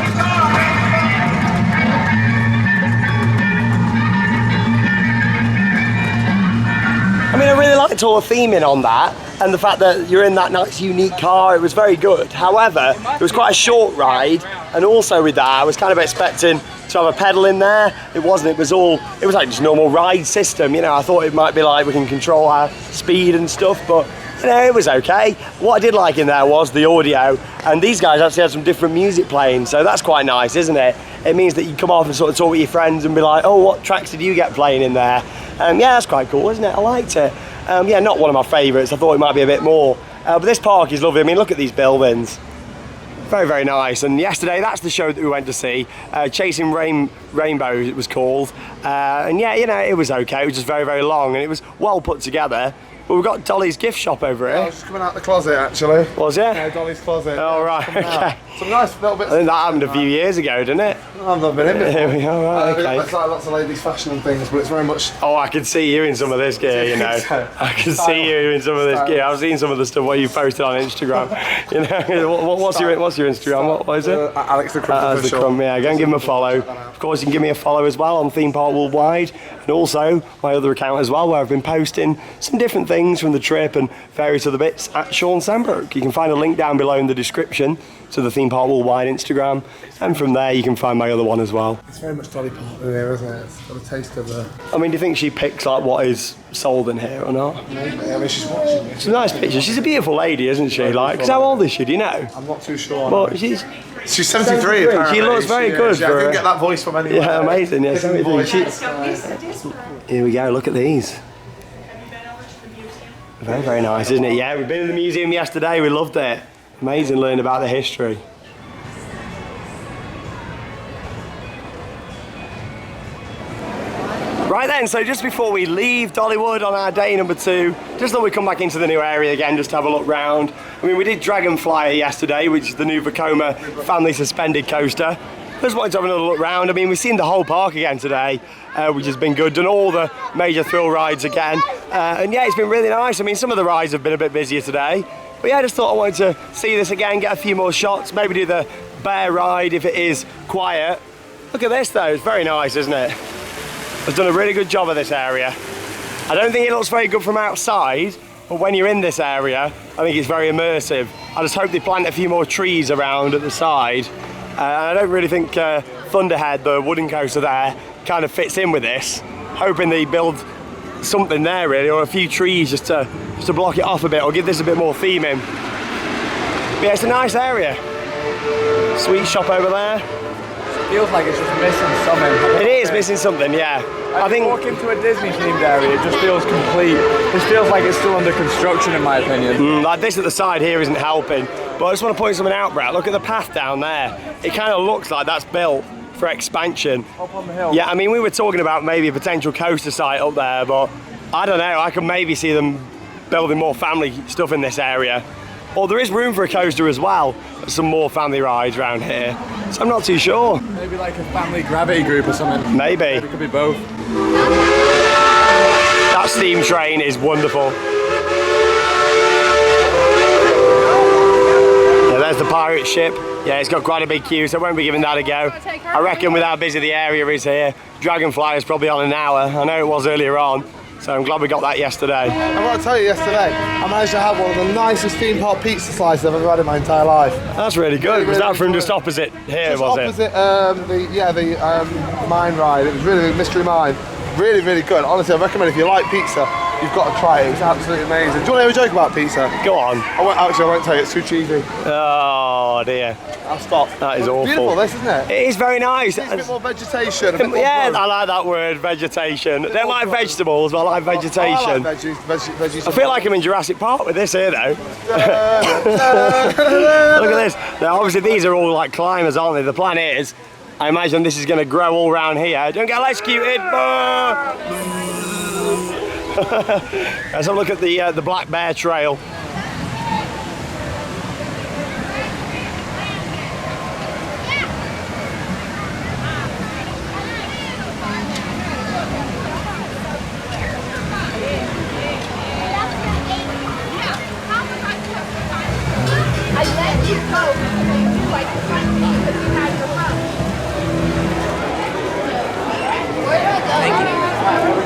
S1: I mean, I really liked all the theming on that. and the fact that you're in that nice unique car, it was very good. However, it was quite a short ride, and also with that I was kind of expecting to have a pedal in there. It wasn't, it was like just normal ride system, you know. I thought it might be like we can control our speed and stuff, but you know, it was okay. What I did like in there was the audio, and these guys actually had some different music playing, so that's quite nice, isn't it? It means that you come off and sort of talk with your friends and be like, oh, what tracks did you get playing in there? Yeah, that's quite cool, isn't it? I liked it. Yeah, not one of my favourites. I thought it might be a bit more. But this park is lovely. I mean, look at these buildings. Very, very nice. And yesterday, that's the show that we went to see. Chasing Rainbow, it was called. And yeah, you know, it was okay. It was just very, very long, and it was well put together. But we've got Dolly's gift shop over here.
S9: I was just coming out the closet, actually.
S1: Was it?
S9: Yeah, Dolly's closet.
S1: Oh, right, okay.
S9: Some nice little bits.
S1: I think that happened a few years ago, didn't it?
S9: I've not been in before.
S1: Here we are, right, okay.
S9: It's like lots of ladies' fashion and things, but it's very much...
S1: Oh, I can see you in some of this gear, you know. I can see you in some of this gear. I've seen some of the stuff what you posted on Instagram. You know, what's your Instagram? What is it?
S9: Alex the Crumb.
S1: Alex the Crumb, yeah. Go and give him a follow. Of course, you can give me a follow as well on Theme Park Worldwide, and also my other account as well, where I've been posting some different things from the trip and various other bits at Sean Sandbrook. You can find a link down below in the description to the Theme Park Worldwide Instagram, and from there you can find my other one as well.
S9: It's very much Dolly Parton in here, isn't it? It's got a taste of the...
S1: I mean, do you think she picks like what is sold in here or not?
S9: Maybe. I mean, she's watching me.
S1: It's a nice picture. She's a beautiful lady, isn't she? Like, 'cause how old is she? Do you know?
S9: I'm not too sure.
S1: Well, she's
S9: 73 apparently.
S1: She looks very good.
S9: I didn't get that voice from anyone.
S1: Yeah, amazing. Yeah, 73. Here we go. Look at these. Very, very nice, isn't it? Yeah, we've been in the museum yesterday. We loved it. Amazing learning about the history. Right then, so just before we leave Dollywood on our day number 2, just thought we'd come back into the new area again just to have a look round. I mean, we did Dragonfly yesterday, which is the new Vekoma family suspended coaster. Just wanted to have another look round. I mean, we've seen the whole park again today, which has been good. Done all the major thrill rides again. And yeah, it's been really nice. I mean, some of the rides have been a bit busier today. But yeah, I just thought I wanted to see this again, get a few more shots, maybe do the bear ride if it is quiet. Look at this though, it's very nice, isn't it? It's done a really good job of this area. I don't think it looks very good from outside, but when you're in this area, I think it's very immersive. I just hope they plant a few more trees around at the side. And I don't really think Thunderhead, the wooden coaster there, kind of fits in with this. Hoping they build something there really, or a few trees just to block it off a bit, or give this a bit more theming. But yeah, it's a nice area. Sweet shop over there.
S2: Feels like it's just missing something.
S1: It is missing something, yeah. I think
S2: walk into a Disney themed area, it just feels complete. This feels like it's still under construction in my opinion.
S1: Like this at the side here isn't helping. But I just want to point something out, Brett. Look at the path down there. It kind of looks like that's built for expansion.
S2: Up on the hill.
S1: Yeah, I mean, we were talking about maybe a potential coaster site up there, but I don't know. I could maybe see them building more family stuff in this area. Or there is room for a coaster as well. Some more family rides around here. So I'm not too sure.
S2: Maybe like a family gravity group or something.
S1: Maybe.
S2: It could be both.
S1: That steam train is wonderful. Yeah, there's the pirate ship. Yeah, it's got quite a big queue, so I won't be giving that a go. I reckon with how busy the area is here, Dragonfly is probably on an hour. I know it was earlier on. So I'm glad we got that yesterday.
S9: I want to tell you, yesterday I managed to have one of the nicest theme park pizza slices I've ever had in my entire life.
S1: That's really good. Was that from just opposite here,
S9: just
S1: was
S9: opposite, the mine ride. It was really mystery mine. Really, really good. Honestly, I recommend if you like pizza, you've got to try it. It was absolutely amazing. Do you want to hear a joke about pizza?
S1: Go on.
S9: I won't tell you. It's too cheesy.
S1: Oh dear.
S9: I'll stop.
S1: That is awful.
S9: Beautiful, this, isn't it?
S1: It is very nice.
S9: It's a bit more vegetation. A bit more
S1: yeah,
S9: growth.
S1: I like that word, vegetation. I don't like vegetables, but I like vegetation.
S9: I like veggies.
S1: I feel like I'm in Jurassic Park with this here, though. Look at this. Now, obviously, these are all like climbers, aren't they? The plan is, I imagine this is going to grow all around here. Don't get electrocuted. Let's have a look at the Black Bear Trail.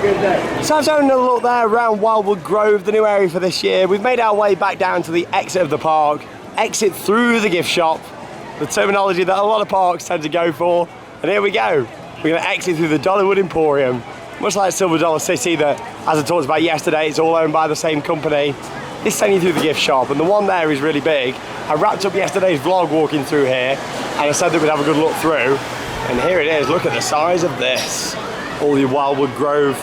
S1: So I was having another look there around Wildwood Grove, the new area for this year. We've made our way back down to the exit of the park, exit through the gift shop, the terminology that a lot of parks tend to go for. And here we go. We're going to exit through the Dollywood Emporium. Much like Silver Dollar City that, as I talked about yesterday, it's all owned by the same company. This sends you through the gift shop, and the one there is really big. I wrapped up yesterday's vlog walking through here, and I said that we'd have a good look through. And here it is, look at the size of this. All the Wildwood Grove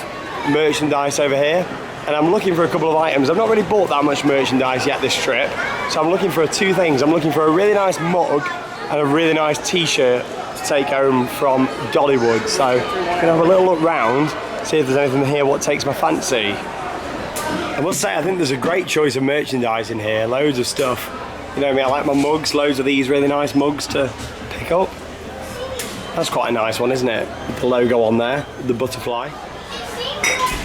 S1: merchandise over here. And I'm looking for a couple of items. I've not really bought that much merchandise yet this trip. So I'm looking for two things. I'm looking for a really nice mug and a really nice t-shirt to take home from Dollywood. So I'm gonna have a little look round, see if there's anything here what takes my fancy. I must say, I think there's a great choice of merchandise in here, loads of stuff. You know me, I like my mugs, loads of these really nice mugs to pick up. That's quite a nice one, isn't it? With the logo on there, the butterfly.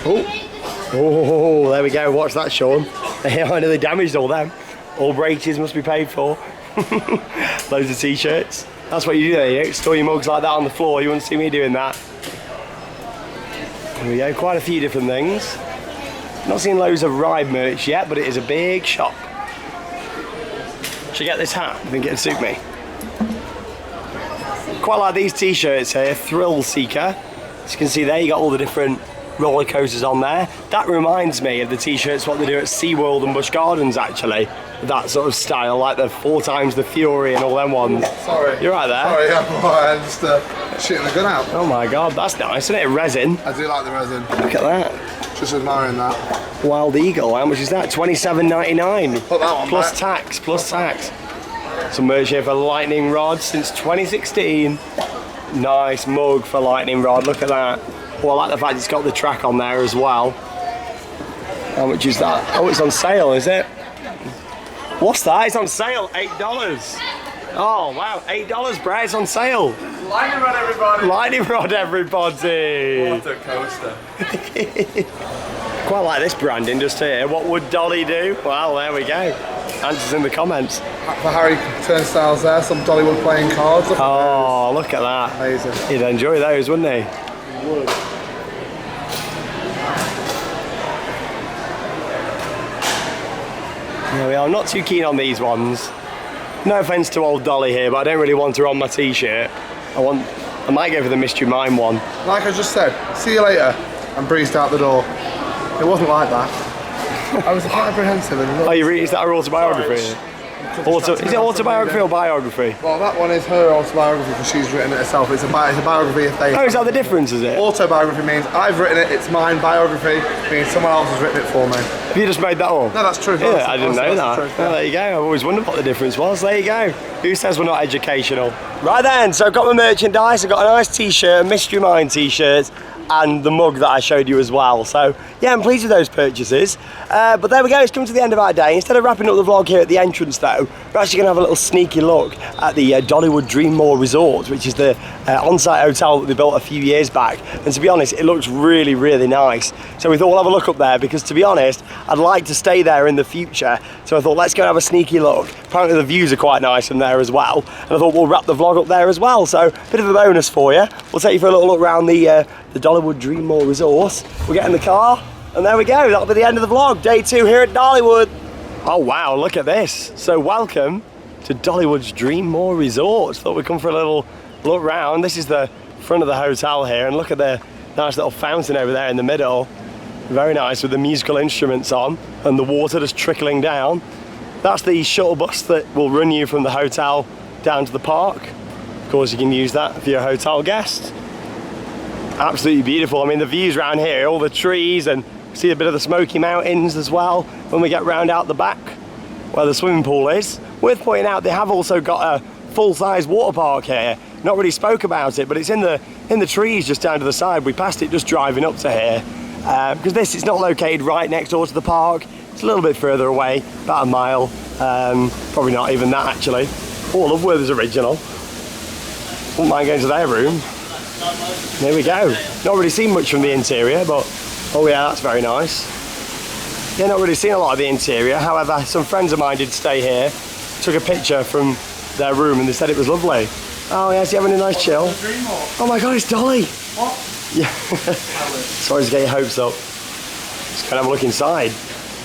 S1: Oh, there we go, watch that, Sean. I nearly damaged all them. All breakages must be paid for. Loads of t-shirts. That's what you do there, you store your mugs like that on the floor. You wouldn't see me doing that. There we go, quite a few different things. Not seen loads of ride merch yet, but it is a big shop. Should I get this hat? I think it'd suit me. Quite like these t-shirts here, Thrill Seeker. As you can see there, you got all the different roller coasters on there. That reminds me of the t-shirts what they do at SeaWorld and Busch Gardens, actually. That sort of style, like the 4 times the Fury and all them ones.
S9: Sorry.
S1: You're right there.
S9: Sorry, I'm just shooting the gun out.
S1: Oh my god, that's nice, isn't it? Resin.
S9: I do like the resin.
S1: Look at that.
S9: Just admiring that.
S1: Wild Eagle, how much is that? $27.99.
S9: Put that one
S1: plus
S9: back.
S1: tax, plus tax. Some merch here for Lightning Rod since 2016. Nice mug for Lightning Rod, look at that. Oh, I like the fact it's got the track on there as well. How much is that? Oh, it's on sale, is it? What's that? It's on sale, $8. Oh, wow, $8, Brad, it's on sale.
S2: Lightning Rod, everybody.
S1: Lightning Rod, everybody.
S2: What a coaster.
S1: Quite like this branding just here. What would Dolly do? Well, there we go. Answers in the comments.
S9: For Harry Turnstiles there, some Dollywood playing cards.
S1: Oh, look at that.
S9: Amazing.
S1: He'd enjoy those, wouldn't he?
S9: He would.
S1: There we are. I'm not too keen on these ones. No offence to old Dolly here, but I don't really want her on my t-shirt. I might go for the Mystery Mime one.
S9: Like I just said, see you later, and breezed out the door. It wasn't like that. I was quite apprehensive.
S1: Oh, is that her autobiography? Is it autobiography or biography?
S9: Well, that one is her autobiography because she's written it herself. It's a biography if they...
S1: Oh, is that the difference, is it?
S9: Autobiography means I've written it, it's mine. Biography means someone else has written it for me.
S1: Have you just made that up?
S9: No, that's true.
S1: Yeah, I didn't know that.
S9: True, yeah.
S1: There you go. I've always wondered what the difference was. There you go. Who says we're not educational? Right then, so I've got my merchandise. I've got a nice t-shirt, a Mystery Mine t-shirt, and the mug that I showed you as well. So yeah, I'm pleased with those purchases. But there we go, it's come to the end of our day. Instead of wrapping up the vlog here at the entrance though, we're actually going to have a little sneaky look at the Dollywood DreamMore Resort, which is the on-site hotel that they built a few years back. And to be honest, it looks really, really nice. So we thought we'll have a look up there because to be honest, I'd like to stay there in the future. So I thought let's go and have a sneaky look. Apparently the views are quite nice from there as well. And I thought we'll wrap the vlog up there as well. So a bit of a bonus for you. We'll take you for a little look around the Dollywood DreamMore Resort. We'll get in the car and there we go. That'll be the end of the vlog. Day 2 here at Dollywood. Oh wow, look at this. So welcome to Dollywood's DreamMore Resort. Thought we'd come for a little look round. This is the front of the hotel here and look at the nice little fountain over there in the middle. Very nice with the musical instruments on and the water just trickling down. That's the shuttle bus that will run you from the hotel down to the park. Of course you can use that if you're a hotel guest. Absolutely beautiful. I mean the views around here, all the trees and see a bit of the Smoky Mountains as well when we get round out the back where the swimming pool is. Worth pointing out they have also got a full-size water park here. Not really spoke about it, but it's in the trees just down to the side. We passed it just driving up to here because this is not located right next door to the park. It's a little bit further away, about a mile. Probably not even that actually. Oh, Loveworth is original. Wouldn't mind going to their room. There we go. Not really seen much from the interior, but oh yeah, that's very nice. Yeah, not really seen a lot of the interior. However, some friends of mine did stay here, took a picture from their room and they said it was lovely. Oh yeah, is he having a nice chill? Oh my god, it's Dolly!
S9: What?
S1: Yeah. Sorry to get your hopes up. Just gonna have a look inside.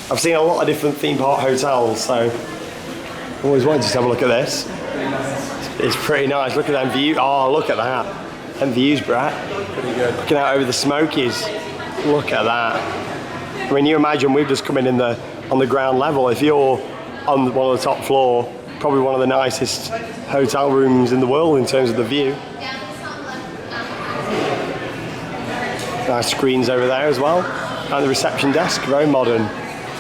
S1: I've seen a lot of different theme park hotels, so I've always wanted to have a look at this. It's pretty nice. Look at that view. Oh, look at that. Them views, Brett.
S2: Pretty good.
S1: Looking out over the Smokies. Look at that. I mean, you imagine we've just come in on the ground level. If you're on one of the top floor, probably one of the nicest hotel rooms in the world in terms of the view. Nice screens over there as well. And the reception desk, very modern.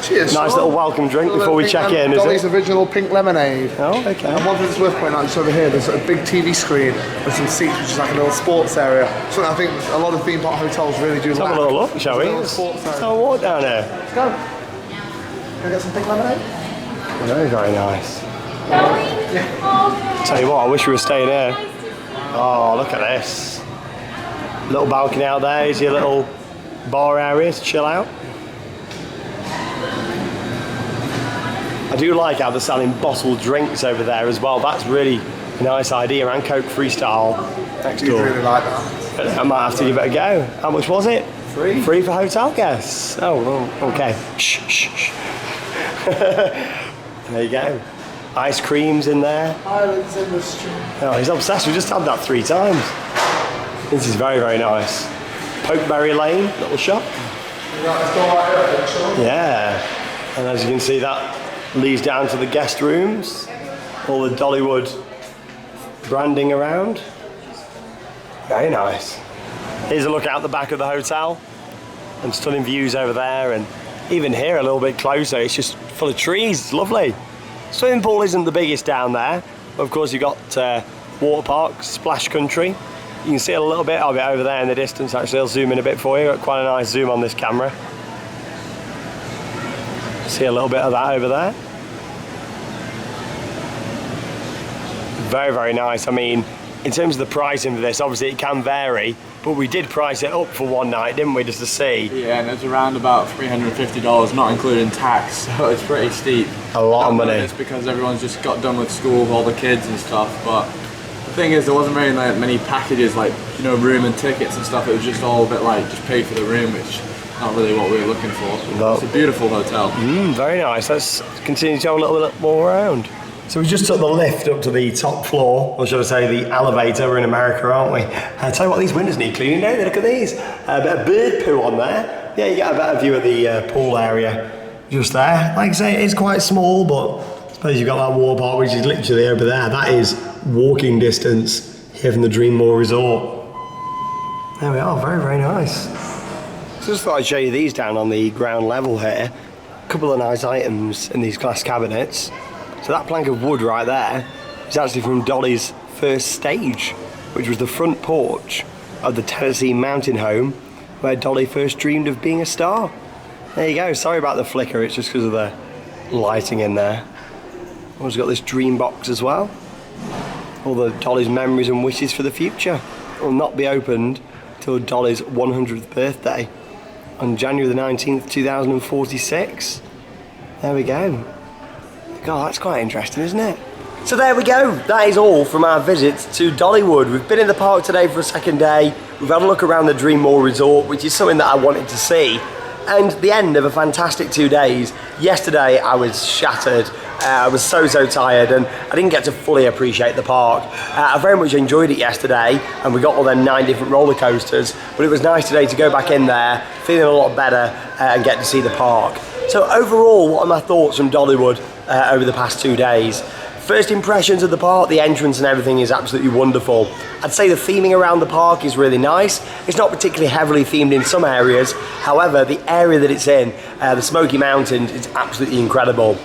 S9: Cheers.
S1: Nice little welcome drink before we check in, is
S9: Dolly's
S1: it?
S9: original pink lemonade.
S1: Oh, okay.
S9: And one thing that's worth pointing out is over here, there's a big TV screen with some seats, which is like a little sports area. Something I think a lot of theme park hotels really do.
S1: Let's have a little look, shall we? Let's have a walk down here.
S9: Let's go. Can I get some pink lemonade?
S1: Very, very nice. Tell you what, I wish we were staying here. Oh, look at this. Little balcony out there is your little bar area to chill out. I do like how they're selling bottled drinks over there as well. That's really a nice idea. And Coke Freestyle next door.
S9: I really like that.
S1: I might have to give it a go. How much was it?
S9: Free.
S1: Free for hotel guests. Oh, well, okay. Shh, shh, shh. There you go. Ice creams in there.
S9: Islands in the street.
S1: Oh, he's obsessed. We just had that 3 times. This is very, very nice. Pokeberry Lane, little shop. Yeah. And as you can see, that leads down to the guest rooms. All the Dollywood branding around. Very nice. Here's a look out the back of the hotel. And stunning views over there. And even here, a little bit closer, it's just full of trees. It's lovely. Swimming pool isn't the biggest down there. But of course, you've got water park, Splash Country. You can see a little bit of it over there in the distance. Actually, I'll zoom in a bit for you. Got quite a nice zoom on this camera. See a little bit of that over there. Very, very nice. I mean, in terms of the pricing for this, obviously it can vary, but we did price it up for one night, didn't we, just to see?
S2: Yeah, and it's around about $350, not including tax, so it's pretty steep.
S1: A lot of money.
S2: It's because everyone's just got done with school with all the kids and stuff, but the thing is, there wasn't very many packages like, you know, room and tickets and stuff. It was just all a bit like, just pay for the room, which not really what we were looking for.
S1: No.
S2: It's a beautiful hotel.
S1: Very nice. Let's continue to have a little bit more around. So we just took the lift up to the top floor, or should I say the elevator. We're in America, aren't we? I tell you what, these windows need cleaning, don't they? Look at these. A bit of bird poo on there. Yeah, you get a better view of the pool area just there. Like I say, it's quite small, but I suppose you've got that water park, which is literally over there. That is walking distance here from the DreamMore Resort. There we are, very, very nice. So just thought I'd show you these down on the ground level here. A couple of nice items in these glass cabinets. So that plank of wood right there is actually from Dolly's first stage, which was the front porch of the Tennessee mountain home where Dolly first dreamed of being a star. There you go. Sorry about the flicker, it's just because of the lighting in there. Also got this dream box as well. All the Dolly's memories and wishes for the future. It will not be opened till Dolly's 100th birthday on January the 19th, 2046. There we go. God, that's quite interesting, isn't it? So there we go. That is all from our visit to Dollywood. We've been in the park today for a second day. We've had a look around the DreamMore Resort, which is something that I wanted to see. And the end of a fantastic 2 days. Yesterday, I was shattered. I was so tired, and I didn't get to fully appreciate the park. I very much enjoyed it yesterday, and we got all them 9 different roller coasters, but it was nice today to go back in there, feeling a lot better, and get to see the park. So overall, what are my thoughts from Dollywood over the past 2 days? First impressions of the park, the entrance and everything is absolutely wonderful. I'd say the theming around the park is really nice. It's not particularly heavily themed in some areas. However, the area that it's in, the Smoky Mountains, is absolutely incredible.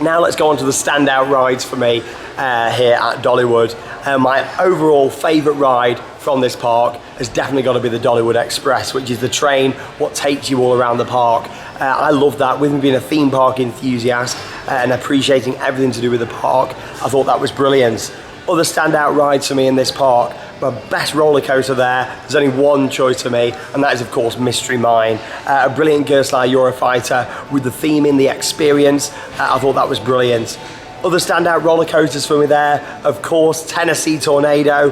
S1: Now let's go on to the standout rides for me here at Dollywood. My overall favourite ride from this park has definitely got to be the Dollywood Express, which is the train what takes you all around the park. I love that. With me being a theme park enthusiast and appreciating everything to do with the park, I thought that was brilliant. Other standout rides for me in this park, my best roller coaster there's only one choice for me, and that is of course Mystery Mine. A brilliant Gerstlauer Eurofighter with the theme in the experience. I thought that was brilliant. Other standout roller coasters for me there, of course, Tennessee Tornado,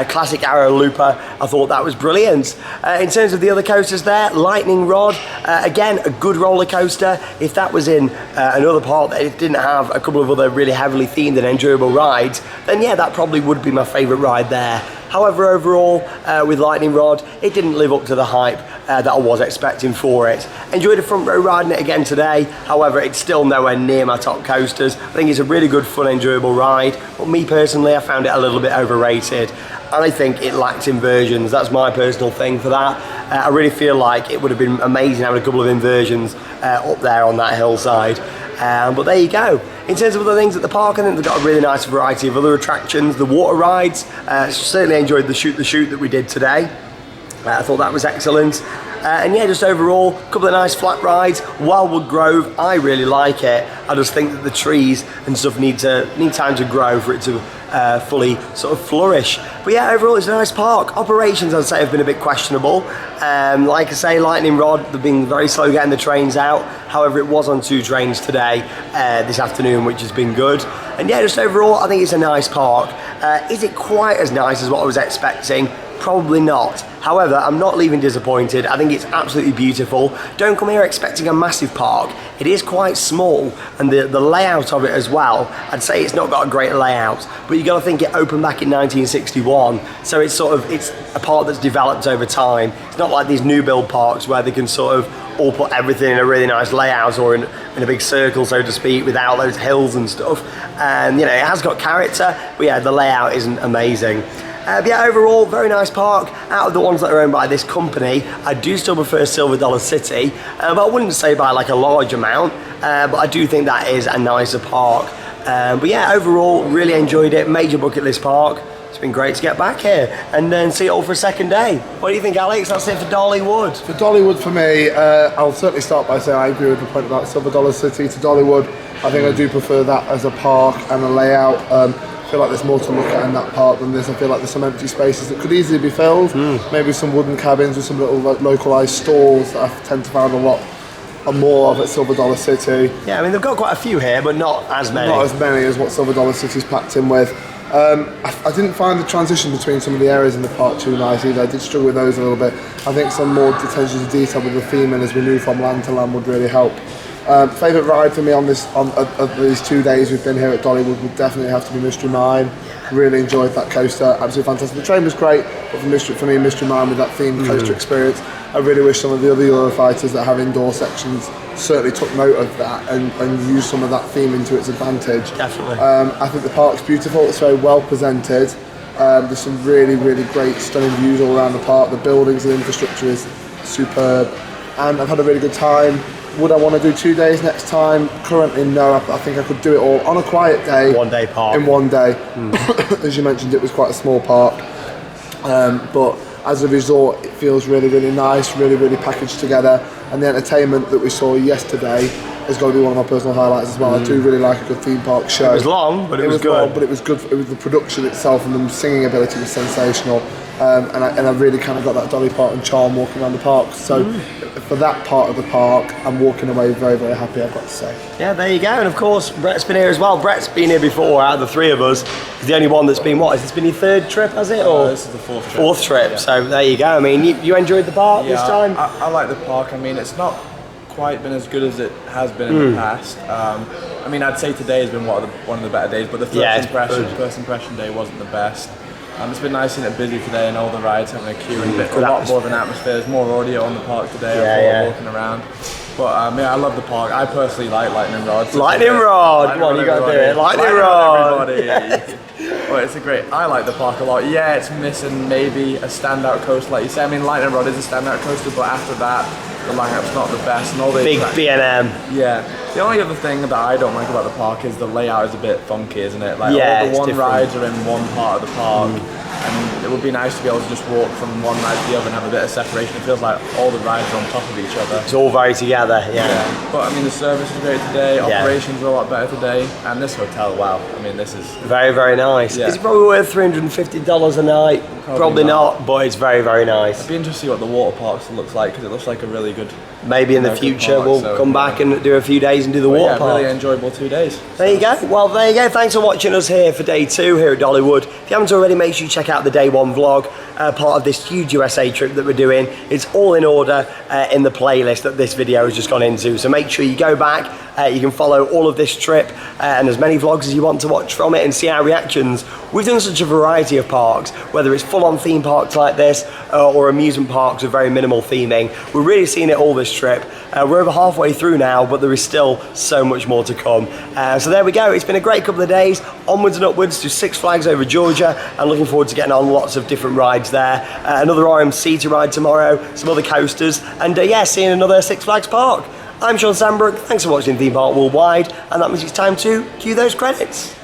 S1: classic Arrow Looper. I thought that was brilliant. In terms of the other coasters there, Lightning Rod, again, a good roller coaster. If that was in another park that it didn't have a couple of other really heavily themed and enjoyable rides, then yeah, that probably would be my favourite ride there. However, overall, with Lightning Rod, it didn't live up to the hype that I was expecting for it. Enjoyed the front row riding it again today. However, it's still nowhere near my top coasters. I think it's a really good, fun, enjoyable ride. But me personally, I found it a little bit overrated. And I think it lacked inversions. That's my personal thing for that. I really feel like it would have been amazing having a couple of inversions up there on that hillside. But there you go. In terms of other things at the park, I think they've got a really nice variety of other attractions. The water rides, certainly enjoyed the shoot the chute that we did today. I thought that was excellent. And yeah, just overall, a couple of nice flat rides. Wildwood Grove, I really like it. I just think that the trees and stuff need time to grow for it to fully sort of flourish. But yeah, overall it's a nice park. Operations, I'd say, have been a bit questionable. Like I say, Lightning Rod, they've been very slow getting the trains out. However, it was on 2 trains today, this afternoon, which has been good. And yeah, just overall, I think it's a nice park. Is it quite as nice as what I was expecting? Probably not. However, I'm not leaving disappointed. I think it's absolutely beautiful. Don't come here expecting a massive park. It is quite small, and the layout of it as well, I'd say it's not got a great layout, but you got to think it opened back in 1961, so it's a park that's developed over time. It's not like these new build parks where they can sort of all put everything in a really nice layout or in a big circle, so to speak, without those hills and stuff. And you know, it has got character, but yeah, the layout isn't amazing. But yeah, overall, very nice park. Out of the ones that are owned by this company, I do still prefer Silver Dollar City, but I wouldn't say by like a large amount, but I do think that is a nicer park. But yeah, overall, really enjoyed it. Major bucket list park. It's been great to get back here and then see it all for a second day. What do you think, Alex? That's it for Dollywood.
S9: For Dollywood, for me, I'll certainly start by saying I agree with the point about Silver Dollar City to Dollywood. I think I do prefer that as a park and a layout. I feel like there's more to look at in that park than this. I feel like there's some empty spaces that could easily be filled. Maybe some wooden cabins with some little localised stalls that I tend to find a lot more of at Silver Dollar City.
S1: Yeah, I mean, they've got quite a few here, but not as many.
S9: Not as many as what Silver Dollar City's packed in with. I didn't find the transition between some of the areas in the park too nice either. I did struggle with those a little bit. I think some more attention to detail with the theming as we move from land to land would really help. Favourite ride for me on these 2 days we've been here at Dollywood would definitely have to be Mystery Mine. Really enjoyed that coaster, absolutely fantastic. The train was great, but for me, Mystery Mine with that themed coaster experience, I really wish some of the other Eurofighters that have indoor sections certainly took note of that and used some of that theme into its advantage.
S1: Definitely.
S9: I think the park's beautiful, it's very well presented. There's some really, really great stunning views all around the park. The buildings and infrastructure is superb, and I've had a really good time. Would I want to do 2 days next time? Currently, no. I think I could do it all on a quiet day.
S1: 1 day park.
S9: In 1 day. As you mentioned, it was quite a small park. But as a resort, it feels really, really nice, really, really packaged together. And the entertainment that we saw yesterday has got to be one of my personal highlights as well. I do really like a good theme park show.
S1: It was long, but it was good.
S9: Long, but it was good. It was the production itself, and the singing ability was sensational. And I really kind of got that Dolly Parton charm walking around the park. So for that part of the park, I'm walking away very, very happy, I've got to say.
S1: Yeah, there you go. And of course, Brett's been here as well. Brett's been here before out of the 3 of us. He's the only one that's been, what, has this been your 3rd trip, has it? Or
S2: this is the 4th trip.
S1: 4th trip, yeah. So there you go. I mean, you enjoyed the park this time?
S2: I like the park. I mean, it's not quite been as good as it has been in the past. I mean, I'd say today has been one of the better days, but the first impression day wasn't the best. It's been nice seeing it busy today and all the rides having a queue and a lot more of an atmosphere. There's more audio on the park today. Walking around. But yeah, I love the park. I personally like Lightning Rod.
S1: Lightning Rod! Come on, you got to do it. Lightning Rod!
S2: Well, it's I like the park a lot. Yeah, it's missing maybe a standout coaster, like you say. I mean, Lightning Rod is a standout coaster, but after that, the lineup's not the best. And all the
S1: big B&M.
S2: Yeah. The only other thing that I don't like about the park is the layout is a bit funky, isn't it? Like
S1: yeah,
S2: all the one rides are in one part of the park. And it would be nice to be able to just walk from one ride to the other and have a bit of separation. It feels like all the rides are on top of each other.
S1: It's all very together, yeah.
S2: But I mean, the service is great today, operations are a lot better today, and this hotel, wow, I mean, this is...
S1: Very, very nice.
S2: Yeah.
S1: Is it probably worth $350 a night? Probably not, but it's very, very nice.
S2: It'd be interesting to see what the water park looks like, because it looks like a really really good.
S1: Maybe in the
S2: good
S1: future
S2: park,
S1: we'll
S2: so,
S1: come back and do a few days and do the water park.
S2: Really enjoyable 2 days.
S1: There you go. Well, there you go. Thanks for watching us here for day 2 here at Dollywood. If you haven't already, make sure you check out the day 1 vlog, part of this huge USA trip that we're doing. It's all in order in the playlist that this video has just gone into. So make sure you go back. You can follow all of this trip and as many vlogs as you want to watch from it and see our reactions. We've done such a variety of parks, whether it's full-on theme parks like this or amusement parks with very minimal theming. We're really seeing it all this trip. We're over halfway through now, but there is still so much more to come. So there we go. It's been a great couple of days, onwards and upwards to Six Flags over Georgia, and looking forward to getting on lots of different rides there. Another RMC to ride tomorrow, some other coasters, and yeah, seeing another Six Flags park. I'm Sean Sandbrook, thanks for watching Theme Park Worldwide, and that means it's time to cue those credits.